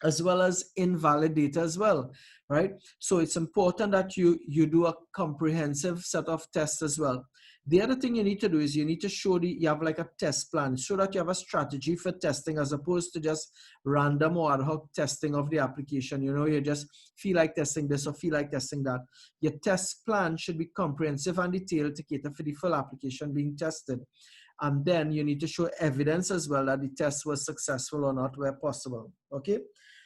as well as invalid data as well, right? So it's important that you do a comprehensive set of tests as well. The other thing you need to do is you need to show you have like a test plan so that you have a strategy for testing as opposed to just random or ad hoc testing of the application. You know, you just feel like testing this or feel like testing that. Your test plan should be comprehensive and detailed to cater for the full application being tested. And then you need to show evidence as well that the test was successful or not where possible, okay?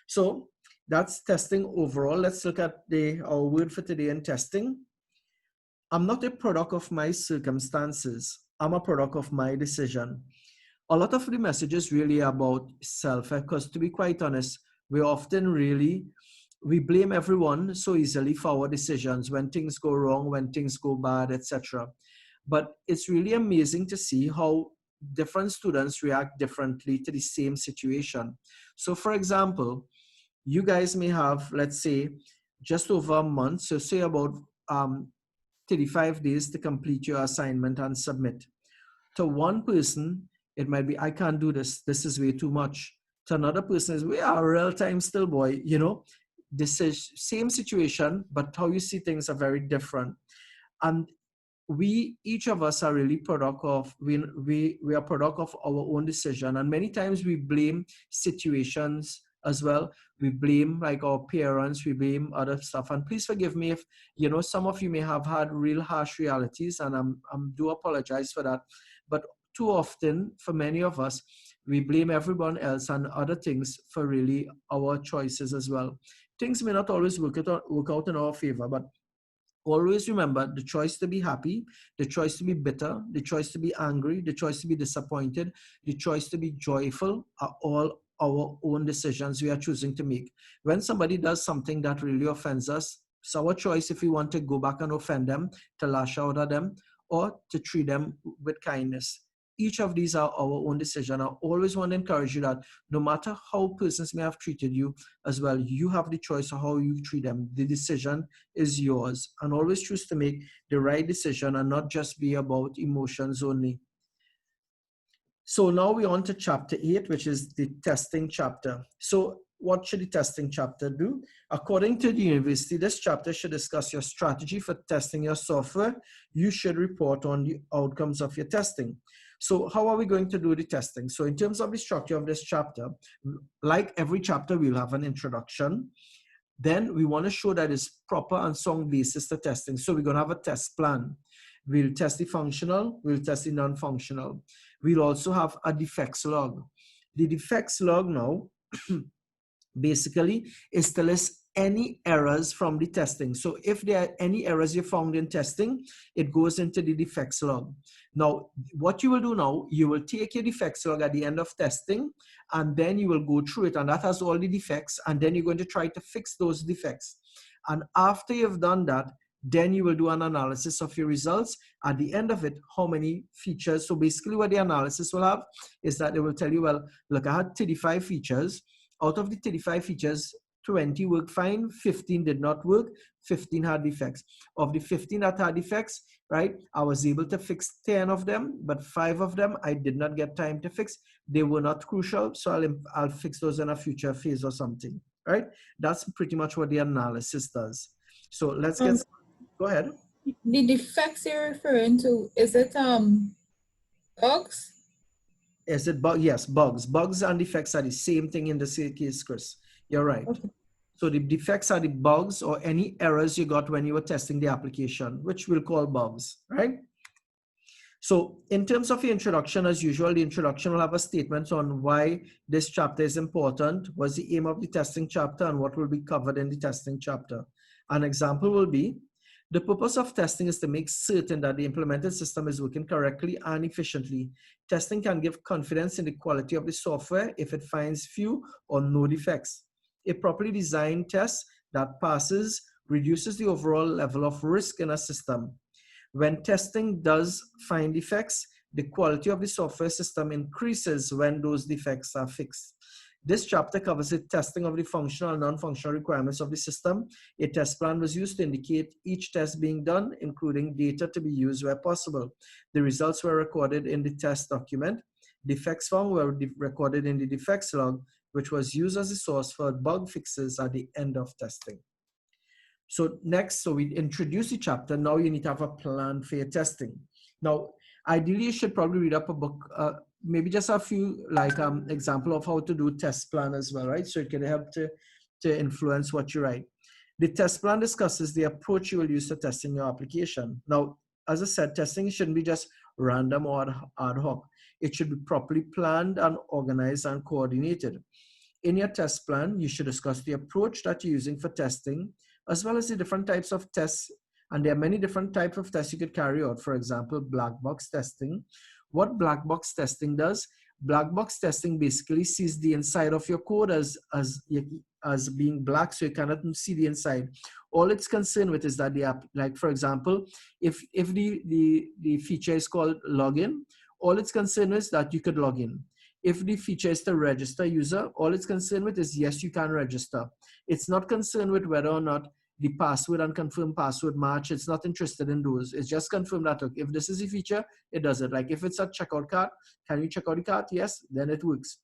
So that's testing overall. Let's look at our word for today in testing. I'm not a product of my circumstances. I'm a product of my decision. A lot of the messages really about self, because to be quite honest, we blame everyone so easily for our decisions when things go wrong, when things go bad, etc. But it's really amazing to see how different students react differently to the same situation. So for example, you guys may have, let's say, just over a month, so say about 35 days to complete your assignment and submit. To one person, it might be, I can't do this. This is way too much. To another person is, we are real time still, boy. You know, this is same situation, but how you see things are very different. And each of us are really product of, we are product of our own decision. And many times we blame situations as well. We blame like our parents, we blame other stuff. And please forgive me if, you know, some of you may have had real harsh realities, and I'm do apologize for that. But too often, for many of us, we blame everyone else and other things for really our choices as well. Things may not always work out in our favor, but always remember the choice to be happy, the choice to be bitter, the choice to be angry, the choice to be disappointed, the choice to be joyful are all our own decisions we are choosing to make. When somebody does something that really offends us, it's our choice if we want to go back and offend them, to lash out at them, or to treat them with kindness. Each of these are our own decision. I always want to encourage you that no matter how persons may have treated you as well, you have the choice of how you treat them. The decision is yours. And always choose to make the right decision and not just be about emotions only. So now we're on to chapter 8, which is the testing chapter. So what should the testing chapter do? According to the university, this chapter should discuss your strategy for testing your software. You should report on the outcomes of your testing. So how are we going to do the testing? So in terms of the structure of this chapter, like every chapter, we'll have an introduction. Then we want to show that it's proper and sound basis to testing. So we're going to have a test plan. We'll test the functional, we'll test the non-functional. We'll also have a defects log. The defects log now basically is to list any errors from the testing. So if there are any errors you found in testing, it goes into the defects log. Now, what you will do now, you will take your defects log at the end of testing, and then you will go through it, and that has all the defects, and then you're going to try to fix those defects. And after you've done that, then you will do an analysis of your results. At the end of it, how many features. So basically what the analysis will have is that it will tell you, well, look, I had 35 features. Out of the 35 features, 20 worked fine, 15 did not work, 15 had defects. Of the 15 that had defects, right, I was able to fix 10 of them, but 5 of them I did not get time to fix. They were not crucial, so I'll fix those in a future phase or something, right? That's pretty much what the analysis does. So let's get started. Go ahead. The defects you're referring to, is it bugs? Is it bug? Yes, bugs. Bugs and defects are the same thing in this case, Chris. You're right. Okay. So the defects are the bugs or any errors you got when you were testing the application, which we'll call bugs, right? So in terms of the introduction, as usual, the introduction will have a statement on why this chapter is important, what's the aim of the testing chapter, and what will be covered in the testing chapter. An example will be, the purpose of testing is to make certain that the implemented system is working correctly and efficiently. Testing can give confidence in the quality of the software if it finds few or no defects. A properly designed test that passes reduces the overall level of risk in a system. When testing does find defects, the quality of the software system increases when those defects are fixed. This chapter covers the testing of the functional and non-functional requirements of the system. A test plan was used to indicate each test being done, including data to be used where possible. The results were recorded in the test document. Defects found were recorded in the defects log, which was used as a source for bug fixes at the end of testing. So next, so we introduce the chapter. Now you need to have a plan for your testing. Now, ideally, you should probably read up a book, maybe just a few like example of how to do test plan as well, right? So it can help to influence what you write. The test plan discusses the approach you will use to testing your application. Now, as I said, testing shouldn't be just random or ad hoc. It should be properly planned and organized and coordinated. In your test plan, you should discuss the approach that you're using for testing, as well as the different types of tests. And there are many different types of tests you could carry out. For example, black box testing. What black box testing does, black box testing basically sees the inside of your code as being black, so you cannot see the inside. All it's concerned with is that the app, like for example, if the feature is called login, all it's concerned with is that you could log in. If the feature is to register user, all it's concerned with is yes, you can register. It's not concerned with whether or not the password and confirm password match. It's not interested in those. It's just confirm that, okay, if this is a feature, it does it. Like if it's a checkout cart, can you check out the cart? Yes, then it works.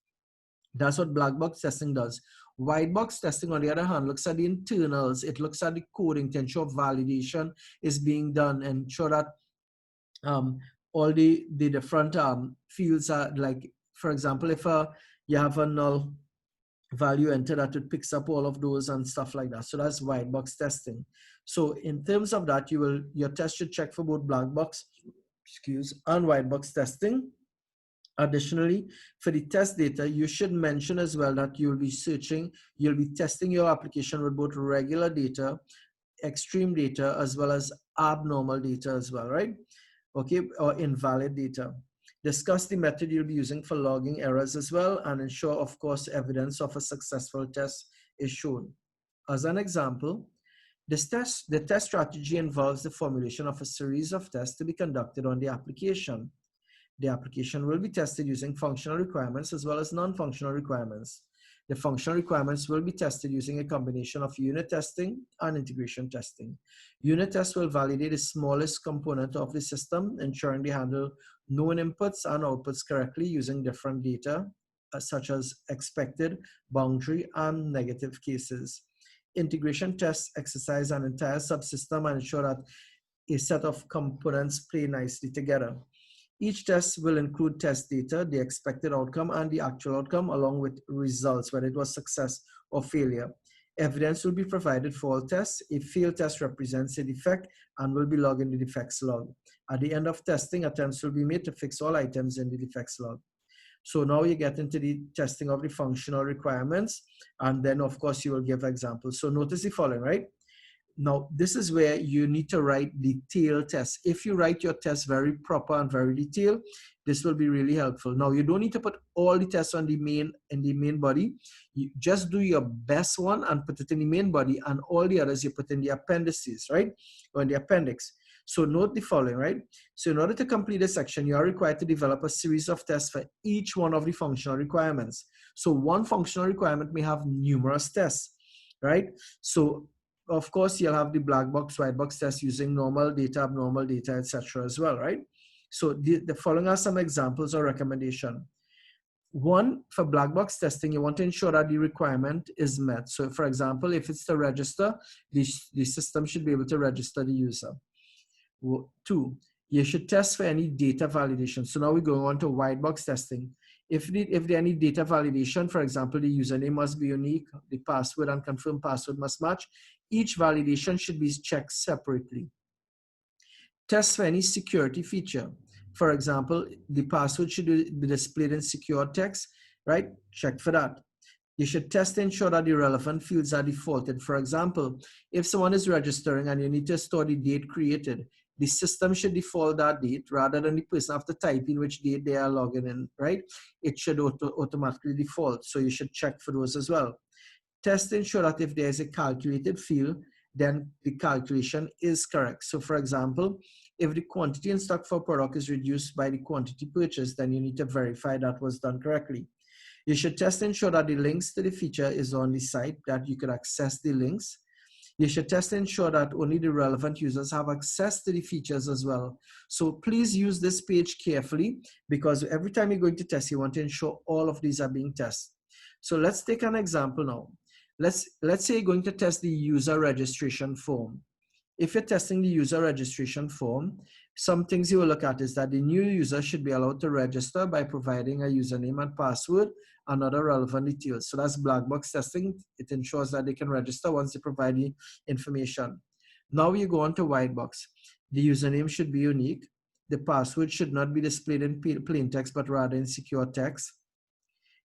That's what black box testing does. White box testing, on the other hand, looks at the internals. It looks at the coding to ensure validation is being done and ensure that all the different fields are, like, for example, if you have a null value entered, that it picks up all of those and stuff like that. So that's white box testing. So in terms of that, your test should check for both black box, and white box testing. Additionally, for the test data, you should mention as well that you'll be testing your application with both regular data, extreme data, as well as abnormal data as well, right? Okay, or invalid data. Discuss the method you'll be using for logging errors as well, and ensure, of course, evidence of a successful test is shown. As an example, the test strategy involves the formulation of a series of tests to be conducted on the application. The application will be tested using functional requirements as well as non-functional requirements. The functional requirements will be tested using a combination of unit testing and integration testing. Unit tests will validate the smallest component of the system, ensuring they handle known inputs and outputs correctly using different data such as expected, boundary, and negative cases. Integration tests exercise an entire subsystem and ensure that a set of components play nicely together. Each test will include test data, the expected outcome, and the actual outcome, along with results, whether it was success or failure. Evidence will be provided for all tests. A failed test represents a defect and will be logged in the defects log. At the end of testing, attempts will be made to fix all items in the defects log. So now you get into the testing of the functional requirements, and then of course you will give examples. So notice the following, right? Now, this is where you need to write detailed tests. If you write your tests very proper and very detailed, this will be really helpful. Now, you don't need to put all the tests on the main body. You just do your best one and put it in the main body, and all the others you put in the appendices, right? Or in the appendix. So note the following, right? So in order to complete this section, you are required to develop a series of tests for each one of the functional requirements. So one functional requirement may have numerous tests, right? So of course, you'll have the black box, white box test using normal data, abnormal data, etc. as well, right? So the following are some examples or recommendation. One, for black box testing, you want to ensure that the requirement is met. So for example, if it's to register, the system should be able to register the user. Two, you should test for any data validation. So now we're going on to white box testing. If there any data validation, for example, the username must be unique, the password and confirmed password must match, each validation should be checked separately. Test for any security feature. For example, the password should be displayed in secure text, right? Check for that. You should test to ensure that the relevant fields are defaulted. For example, if someone is registering and you need to store the date created, the system should default that date rather than the person have to type in which date they are logging in, right? It should automatically default. So you should check for those as well. Test to ensure that if there is a calculated field, then the calculation is correct. So for example, if the quantity in stock for product is reduced by the quantity purchased, then you need to verify that was done correctly. You should test to ensure that the links to the feature is on the site, that you could access the links. You should test to ensure that only the relevant users have access to the features as well. So please use this page carefully, because every time you're going to test, you want to ensure all of these are being tested. So let's take an example now. Let's say you're going to test the user registration form. If you're testing the user registration form, some things you will look at is that the new user should be allowed to register by providing a username and password and other relevant details. So that's black box testing. It ensures that they can register once they provide the information. Now you go on to white box. The username should be unique. The password should not be displayed in plain text, but rather in secure text.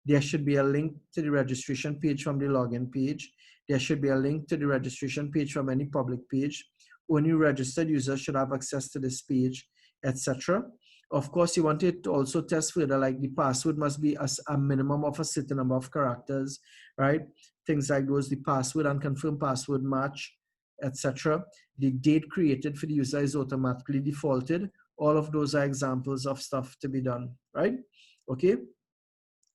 There should be a link to the registration page from the login page. There should be a link to the registration page from any public page. Only registered users should have access to this page, etc. Of course, you want it to also test further, like the password must be a minimum of a certain number of characters, right? Things like those, the password and confirmed password match, etc. The date created for the user is automatically defaulted. All of those are examples of stuff to be done, right? Okay.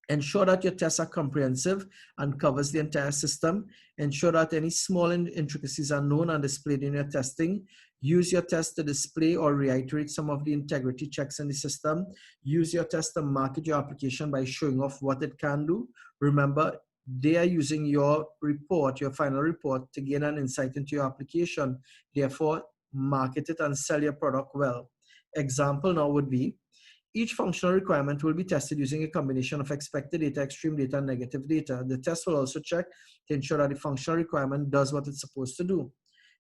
Ensure that your tests are comprehensive and covers the entire system. Ensure that any small intricacies are known and displayed in your testing. Use your test to display or reiterate some of the integrity checks in the system. Use your test to market your application by showing off what it can do. Remember, they are using your report, your final report, to gain an insight into your application. Therefore, market it and sell your product well. Example now would be, each functional requirement will be tested using a combination of expected data, extreme data, and negative data. The test will also check to ensure that the functional requirement does what it's supposed to do.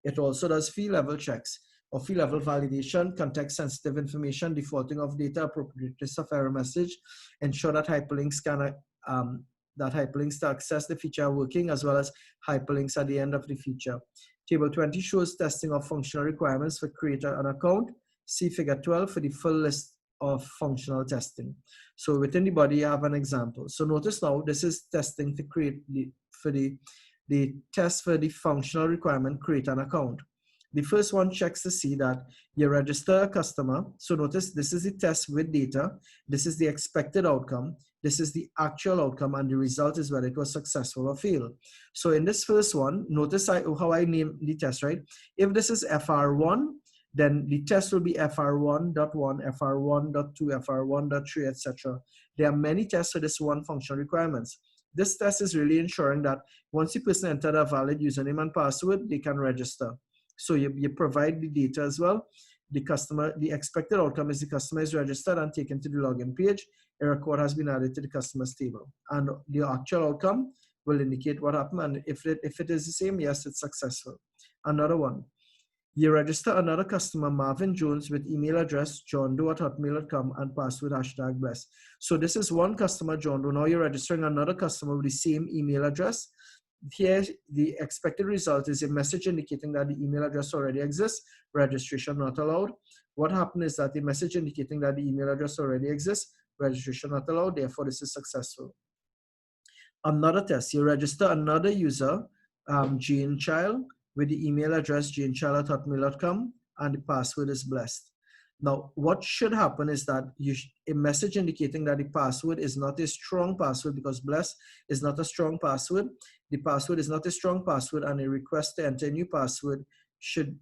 It also does field level checks or field level validation, context sensitive information, defaulting of data, appropriateness of error message, ensure that hyperlinks to access the feature are working, as well as hyperlinks at the end of the feature. Table 20 shows testing of functional requirements for create an account. See figure 12 for the full list of functional testing. So within the body, you have an example. So notice now, this is testing to create the test for the functional requirement, create an account. The first one checks to see that you register a customer. So notice this is the test with data. This is the expected outcome. This is the actual outcome, and the result is whether it was successful or failed. So in this first one, notice how I named the test, right? If this is FR1, then the test will be FR1.1, FR1.2, FR1.3, etc. There are many tests for this one functional requirements. This test is really ensuring that once the person entered a valid username and password, they can register. So you provide the data as well. The expected outcome is the customer is registered and taken to the login page. A record has been added to the customer's table. And the actual outcome will indicate what happened. And if it is the same, yes, it's successful. Another one. You register another customer, Marvin Jones, with email address johndoe@hotmail.com and password #bless. So this is one customer, John Doe. Now you're registering another customer with the same email address. Here, the expected result is a message indicating that the email address already exists, registration not allowed. What happened is that the message indicating that the email address already exists, registration not allowed, therefore this is successful. Another test, you register another user, Jane Child, with the email address janechild@hotmail.com and the password is blessed. Now, what should happen is that a message indicating that the password is not a strong password, because blessed is not a strong password. The password is not a strong password, and a request to enter a new password should,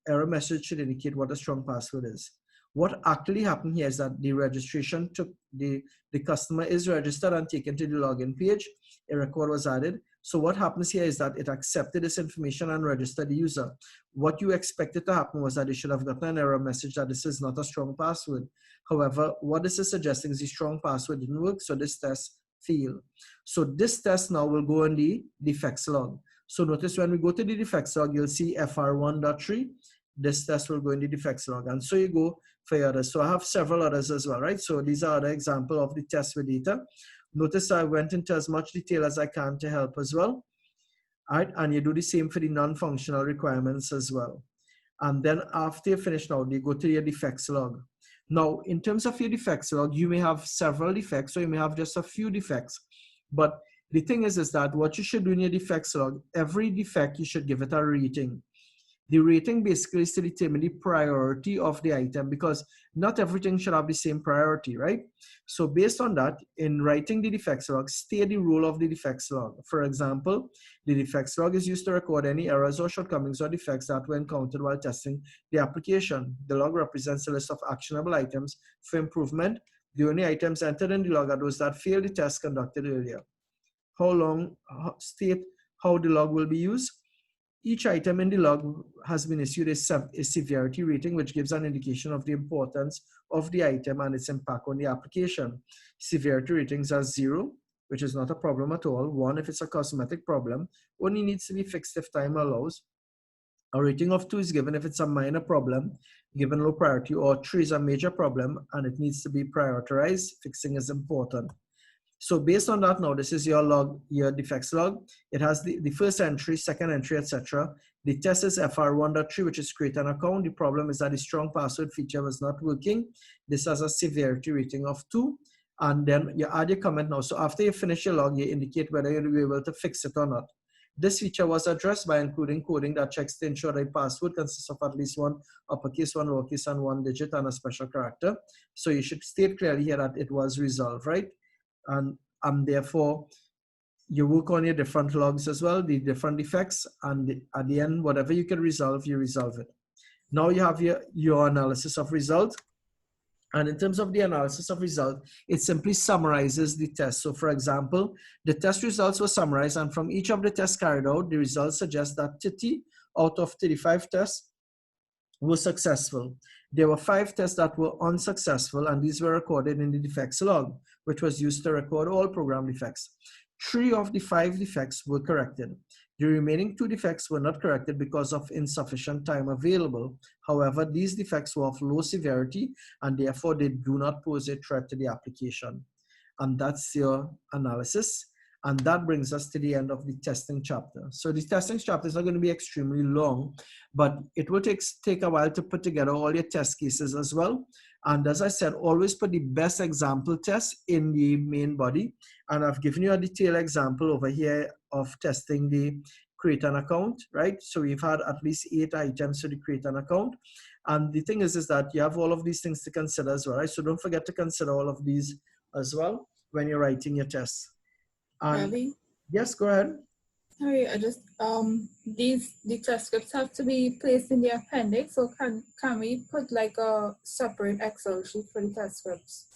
error message should indicate what a strong password is. What actually happened here is that the registration took, the customer is registered and taken to the login page. A record was added. So what happens here is that it accepted this information and registered the user. What you expected to happen was that they should have gotten an error message that this is not a strong password. However, what this is suggesting is the strong password didn't work, so this test failed. So this test now will go in the defects log. So notice when we go to the defects log, you'll see FR1.3. This test will go in the defects log. And so you go for your others. So I have several others as well, right? So these are other examples of the test with data. Notice I went into as much detail as I can to help as well. All right, and you do the same for the non-functional requirements as well. And then after you finish now, you go to your defects log. Now, in terms of your defects log, you may have several defects, or you may have just a few defects. But the thing is that what you should do in your defects log, every defect, you should give it a rating. The rating basically is to determine the priority of the item, because not everything should have the same priority, right? So based on that, in writing the defects log, state the role of the defects log. For example, the defects log is used to record any errors or shortcomings or defects that were encountered while testing the application. The log represents a list of actionable items for improvement. The only items entered in the log are those that failed the test conducted earlier. State how the log will be used. Each item in the log has been issued a severity rating, which gives an indication of the importance of the item and its impact on the application. Severity ratings are 0, which is not a problem at all. 1, if it's a cosmetic problem, only needs to be fixed if time allows. A rating of 2 is given if it's a minor problem, given low priority, or 3 is a major problem and it needs to be prioritized. Fixing is important. So based on that, now this is your log, your defects log. It has the first entry, second entry, etc. The test is FR1.3, which is create an account. The problem is that the strong password feature was not working. This has a severity rating of 2. And then you add your comment now. So after you finish your log, you indicate whether you'll be able to fix it or not. This feature was addressed by including coding that checks to ensure that password consists of at least one uppercase, one lowercase, and one digit and a special character. So you should state clearly here that it was resolved, right? And therefore, you work on your different logs as well, the different defects, and at the end, whatever you can resolve, you resolve it. Now you have your analysis of result. And in terms of the analysis of result, it simply summarizes the test. So for example, the test results were summarized, and from each of the tests carried out, the results suggest that 30 out of 35 tests were successful. There were 5 tests that were unsuccessful, and these were recorded in the defects log, which was used to record all program defects. 3 of the 5 defects were corrected. The remaining 2 defects were not corrected because of insufficient time available. However, these defects were of low severity, and therefore they do not pose a threat to the application. And that's your analysis. And that brings us to the end of the testing chapter. So the testing chapter is not going to be extremely long, but it will take a while to put together all your test cases as well. And as I said, always put the best example test in the main body. And I've given you a detailed example over here of testing the create an account, right? So we've had at least 8 items to the create an account. And the thing is that you have all of these things to consider as well, right? So don't forget to consider all of these as well when you're writing your tests. And Ravi? yes, go ahead. Sorry, I just the test scripts have to be placed in the appendix, so can we put like a separate Excel sheet for the test scripts,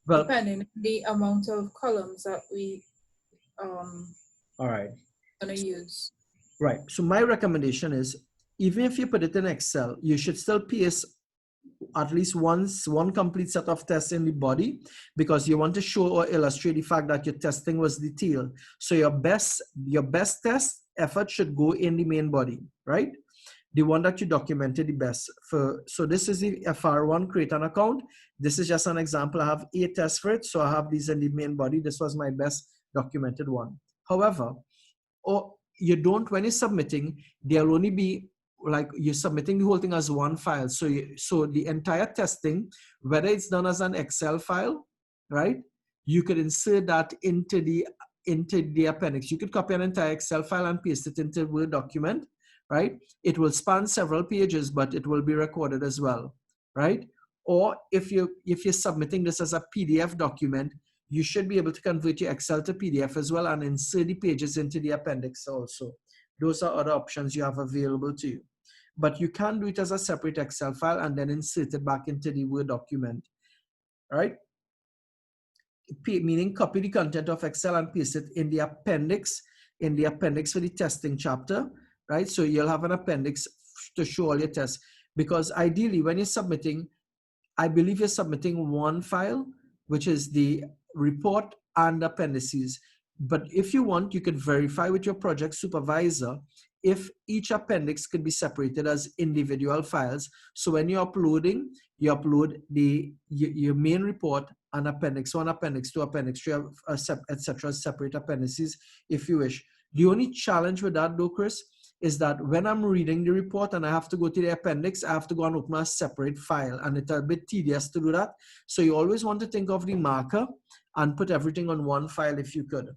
Well, depending on the amount of columns that we all right. gonna use? Right. So my recommendation is, even if you put it in Excel, you should still paste at least one complete set of tests in the body, because you want to show or illustrate the fact that your testing was detailed. So your best test effort should go in the main body, right? The one that you documented the best for. So this is the FR1, create an account. This is just an example. I have 8 tests for it, so I have these in the main body. This was my best documented one. However, or you don't, when you're submitting, there'll only be, like, you're submitting the whole thing as one file. So so the entire testing, whether it's done as an Excel file, right, you could insert that into the appendix. You could copy an entire Excel file and paste it into a Word document, right? It will span several pages, but it will be recorded as well, right? Or if you're submitting this as a PDF document, you should be able to convert your Excel to PDF as well and insert the pages into the appendix also. Those are other options you have available to you. But you can do it as a separate Excel file and then insert it back into the Word document, right? Meaning copy the content of Excel and paste it in the appendix for the testing chapter, right? So you'll have an appendix to show all your tests, because ideally when you're submitting, I believe you're submitting one file, which is the report and appendices. But if you want, you could verify with your project supervisor if each appendix could be separated as individual files. So when you're uploading, you upload your main report and appendix 1, appendix 2, appendix 3, etc., separate appendices if you wish. The only challenge with that though, Chris, is that when I'm reading the report and I have to go to the appendix, I have to go and open a separate file, and it's a bit tedious to do that. So you always want to think of the marker and put everything on one file if you could.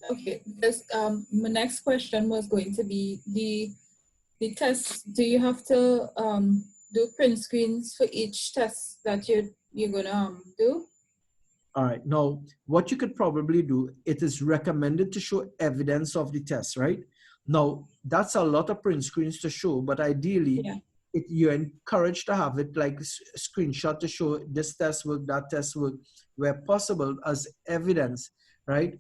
Okay, this my next question was going to be the tests. Do you have to do print screens for each test that you're gonna do? All right, now what you could probably do, it is recommended to show evidence of the test, right? Now that's a lot of print screens to show, but ideally you're encouraged to have it like a screenshot to show this test work, that test work, where possible, as evidence, right?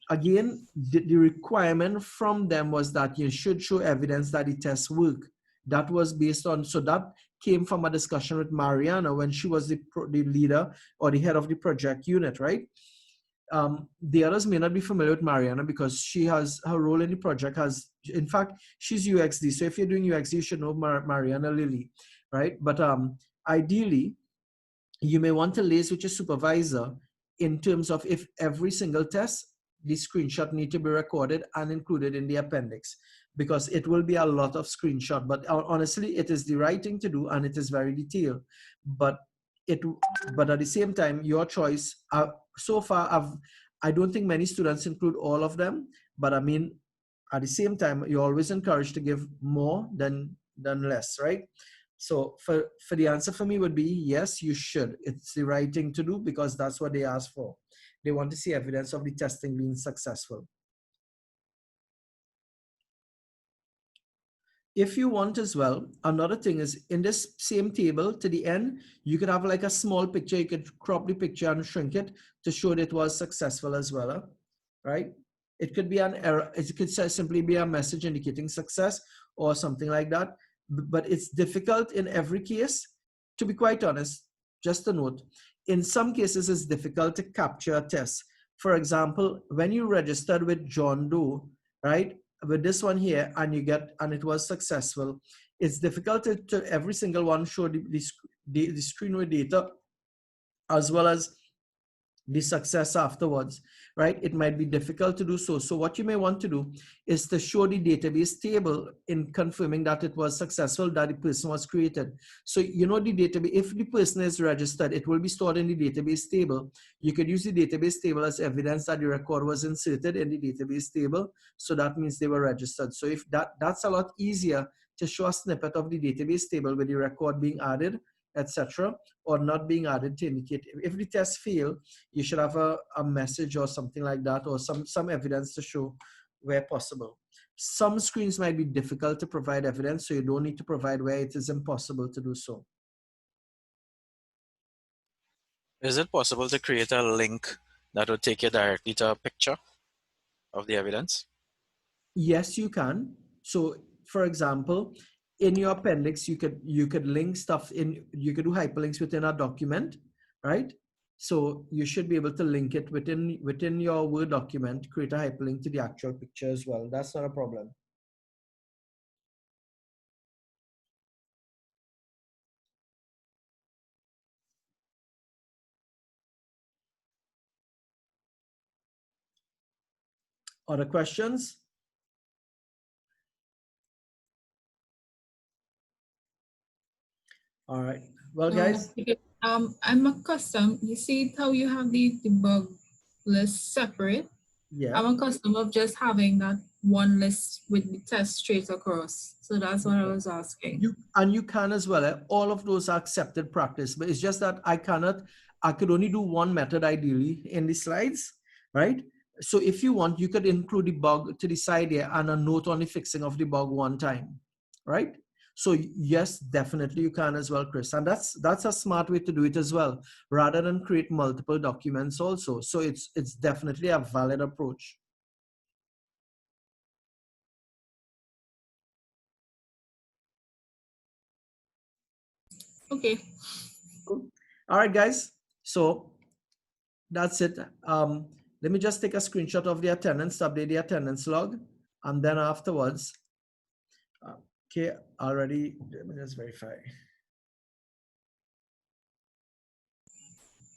Again, the requirement from them was that you should show evidence that the tests work. That was based on, so that came from a discussion with Mariana when she was the leader or the head of the project unit, right? The others may not be familiar with Mariana because she has, her role in the project has, in fact, she's UXD. So if you're doing UXD, you should know Mariana Lilly, right? But ideally, you may want to liaise with your supervisor in terms of if every single test, the screenshot need to be recorded and included in the appendix, because it will be a lot of screenshot. But honestly, it is the right thing to do and it is very detailed. But at the same time, your choice. So far, I don't think many students include all of them. But I mean, at the same time, you're always encouraged to give more than less, right? So for the answer for me would be yes, you should. It's the right thing to do because that's what they ask for. They want to see evidence of the testing being successful. If you want as well, another thing is in this same table to the end, you could have like a small picture. You could crop the picture and shrink it to show that it was successful as well, right? It could be an error. It could simply be a message indicating success or something like that. But it's difficult in every case, to be quite honest. Just a note, in some cases it's difficult to capture a test. For example, when you registered with John Doe, right, with this one here, and it was successful, it's difficult to every single one show the screen with data as well as the success afterwards, right? It might be difficult to do so. So what you may want to do is to show the database table in confirming that it was successful, that the person was created. So you know the database, if the person is registered, it will be stored in the database table. You could use the database table as evidence that the record was inserted in the database table. So that means they were registered. So if that's a lot easier to show a snippet of the database table with the record being added, etc., or not being added to indicate if the test fail, you should have a message or something like that, or some evidence to show where possible. Some screens might be difficult to provide evidence, so you don't need to provide where it is impossible to do so. Is it possible to create a link that would take you directly to a picture of the evidence? Yes, you can. So, for example, in your appendix, you could link stuff in. You could do hyperlinks within a document, right? So you should be able to link it within your Word document. Create a hyperlink to the actual picture as well. That's not a problem. Other questions? All right. Well, guys. I'm accustomed. You see how you have the debug list separate? Yeah. I'm accustomed of just having that one list with the test straight across. So that's what I was asking. You can as well. All of those are accepted practice, but it's just that I could only do one method ideally in the slides, right? So if you want, you could include the bug to the side here and a note on the fixing of the bug one time, right? So yes, definitely you can as well, Chris. And that's a smart way to do it as well, rather than create multiple documents also. So it's definitely a valid approach. Okay. Cool. All right, guys. So that's it. Let me just take a screenshot of the attendance, update the attendance log, and then afterwards, okay, already, let me just verify.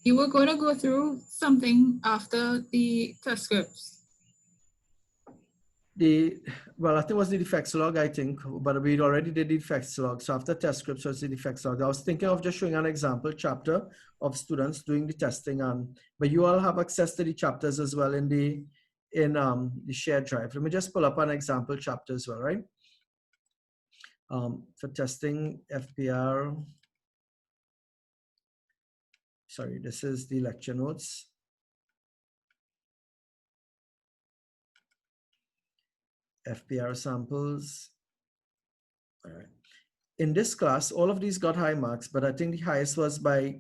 You were going to go through something after the test scripts. Well, I think it was the defects log, I think, but we already did the defects log. So after test scripts was the defects log. I was thinking of just showing an example chapter of students doing the testing, but you all have access to the chapters as well in the shared drive. Let me just pull up an example chapter as well, right? For testing FPR. Sorry, this is the lecture notes. FPR samples. All right. In this class, all of these got high marks, but I think the highest was by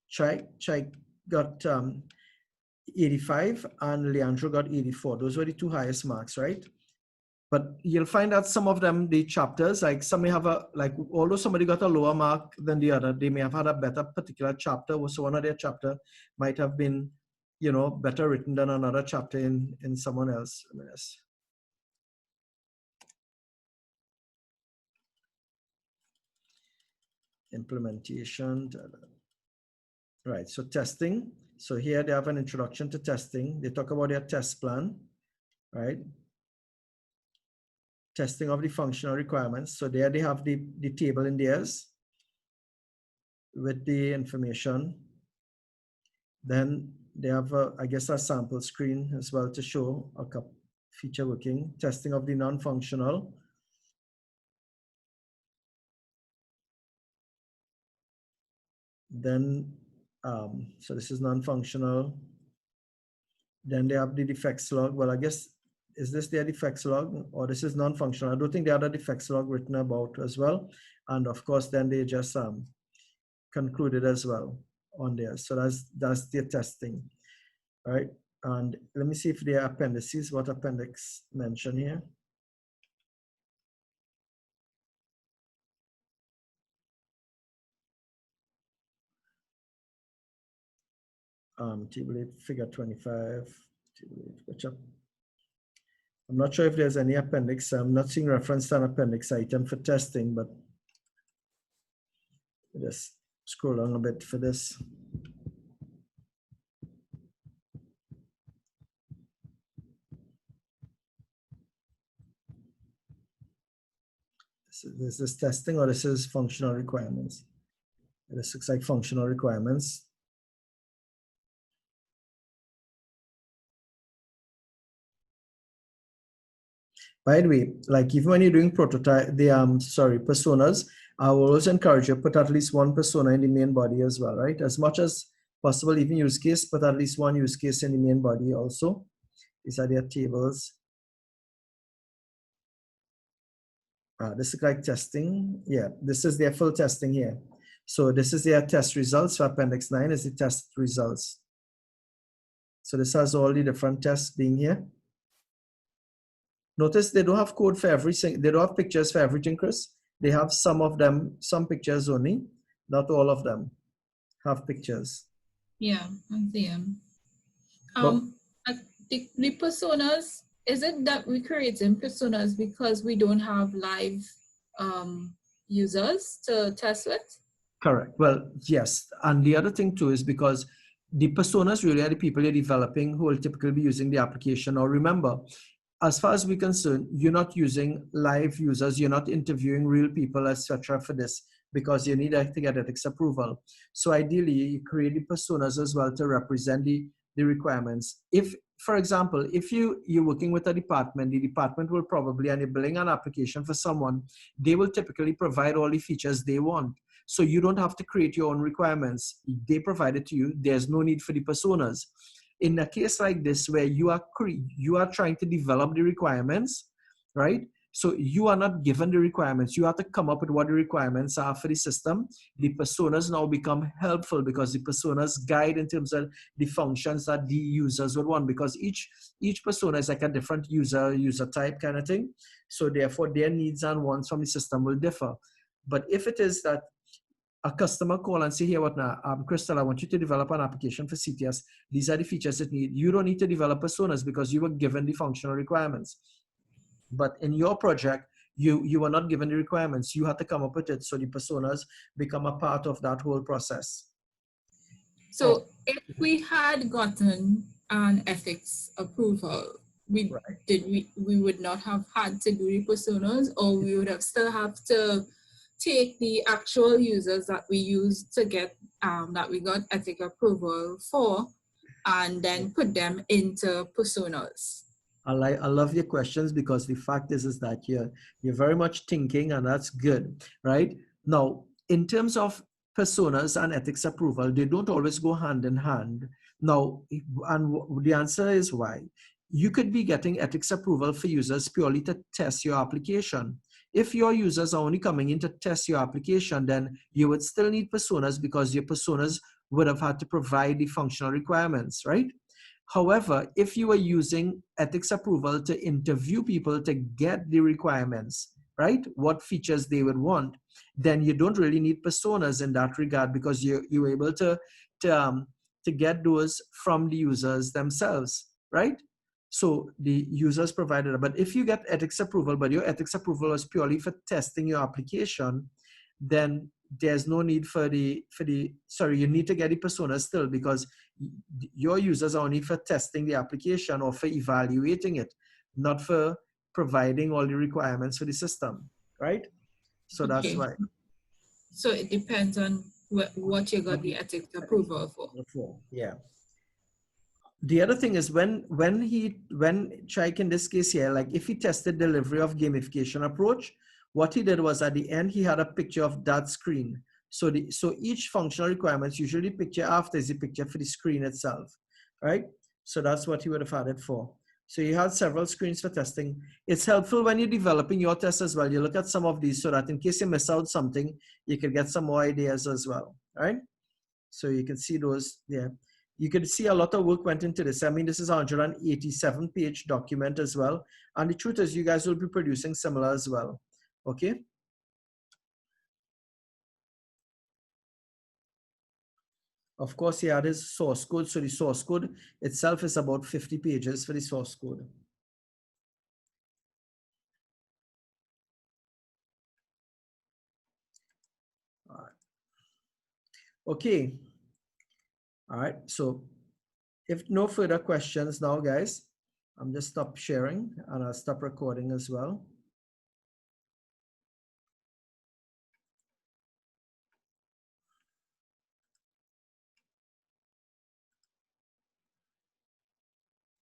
Chai got 85 and Leandro got 84. Those were the two highest marks, right? But you'll find that some of them, the chapters, like some may have although somebody got a lower mark than the other, they may have had a better particular chapter. So one of their chapter might have been, better written than another chapter in someone else. Implementation. Right, so testing. So here they have an introduction to testing. They talk about their test plan, right? Testing of the functional requirements. So there they have the table in theirs with the information. Then they have, I guess, a sample screen as well to show a feature working. Testing of the non-functional. Then, so this is non-functional. Then they have the defects log. Well, I guess, is this their defects log or this is non-functional? I don't think they have a defects log written about as well. And of course, then they just concluded as well on there. So that's their testing, right? And let me see if there are appendices, what appendix mentioned here. Table 8, figure 25, table 8, which up. I'm not sure if there's any appendix. I'm not seeing reference to an appendix item for testing, but just scroll down a bit for this. This is testing or this is functional requirements? This looks like functional requirements. By the way, like even when you're doing prototype, personas, I will always encourage you to put at least one persona in the main body as well, right? As much as possible, even use case, put at least one use case in the main body also. These are their tables. This is like testing. Yeah, this is their full testing here. So this is their test results. So Appendix 9 is the test results. So this has all the different tests being here. Notice they don't have code for everything. They don't have pictures for everything, Chris. They have some of them, some pictures only. Not all of them have pictures. Yeah, I see them. But The personas, is it that we're creating personas because we don't have live users to test with? correct. Well, yes. And the other thing too is because the personas really are the people you're developing who will typically be using the application. Or remember, as far as we're concerned, you're not using live users, you're not interviewing real people, etc. for this, because you need to get ethics approval. So ideally, you create the personas as well to represent the requirements. If, for example, if you're working with a department, the department will probably, and you're building an application for someone, they will typically provide all the features they want. So you don't have to create your own requirements. They provide it to you. There's no need for the personas. In a case like this, where you are trying to develop the requirements, right? So you are not given the requirements. You have to come up with what the requirements are for the system. The personas now become helpful because the personas guide in terms of the functions that the users would want, because each persona is like a different user type kind of thing. So therefore their needs and wants from the system will differ. But if it is that a customer call and say, here, what now? Crystal, I want you to develop an application for CTS. These are the features it needs. You don't need to develop personas because you were given the functional requirements. But in your project, you were not given the requirements. You had to come up with it. So the personas become a part of that whole process. So if we had gotten an ethics approval, we would not have had to do the personas, or we would have still have to take the actual users that we used to get that we got ethics approval for, and then put them into personas. I love your questions, because the fact is that you're very much thinking, and that's good, right? Now, in terms of personas and ethics approval, they don't always go hand in hand. Now, and the answer is why. You could be getting ethics approval for users purely to test your application. If your users are only coming in to test your application, then you would still need personas, because your personas would have had to provide the functional requirements, right? However, if you are using ethics approval to interview people to get the requirements, right, what features they would want, then you don't really need personas in that regard, because you're able to get those from the users themselves, right? So the users provided. But if you get ethics approval, but your ethics approval is purely for testing your application, then there's no need for you need to get the personas still, because your users are only for testing the application or for evaluating it, not for providing all the requirements for the system, right? So that's why. So it depends on what you got the ethics approval for. Yeah. The other thing is when Chaik in this case here, like if he tested delivery of gamification approach, what he did was at the end, he had a picture of that screen. So each functional requirements, usually picture after is the picture for the screen itself, right? So that's what he would have had it for. So you had several screens for testing. It's helpful when you're developing your test as well. You look at some of these so that in case you miss out something, you can get some more ideas as well, right? So you can see those there. You can see a lot of work went into this. I mean, this is a 187 page document as well. And the truth is you guys will be producing similar as well. Okay. Of course, yeah, there's source code. So the source code itself is about 50 pages for the source code. All right. Okay. All right. So if no further questions now, guys, I'm just stop sharing and I'll stop recording as well.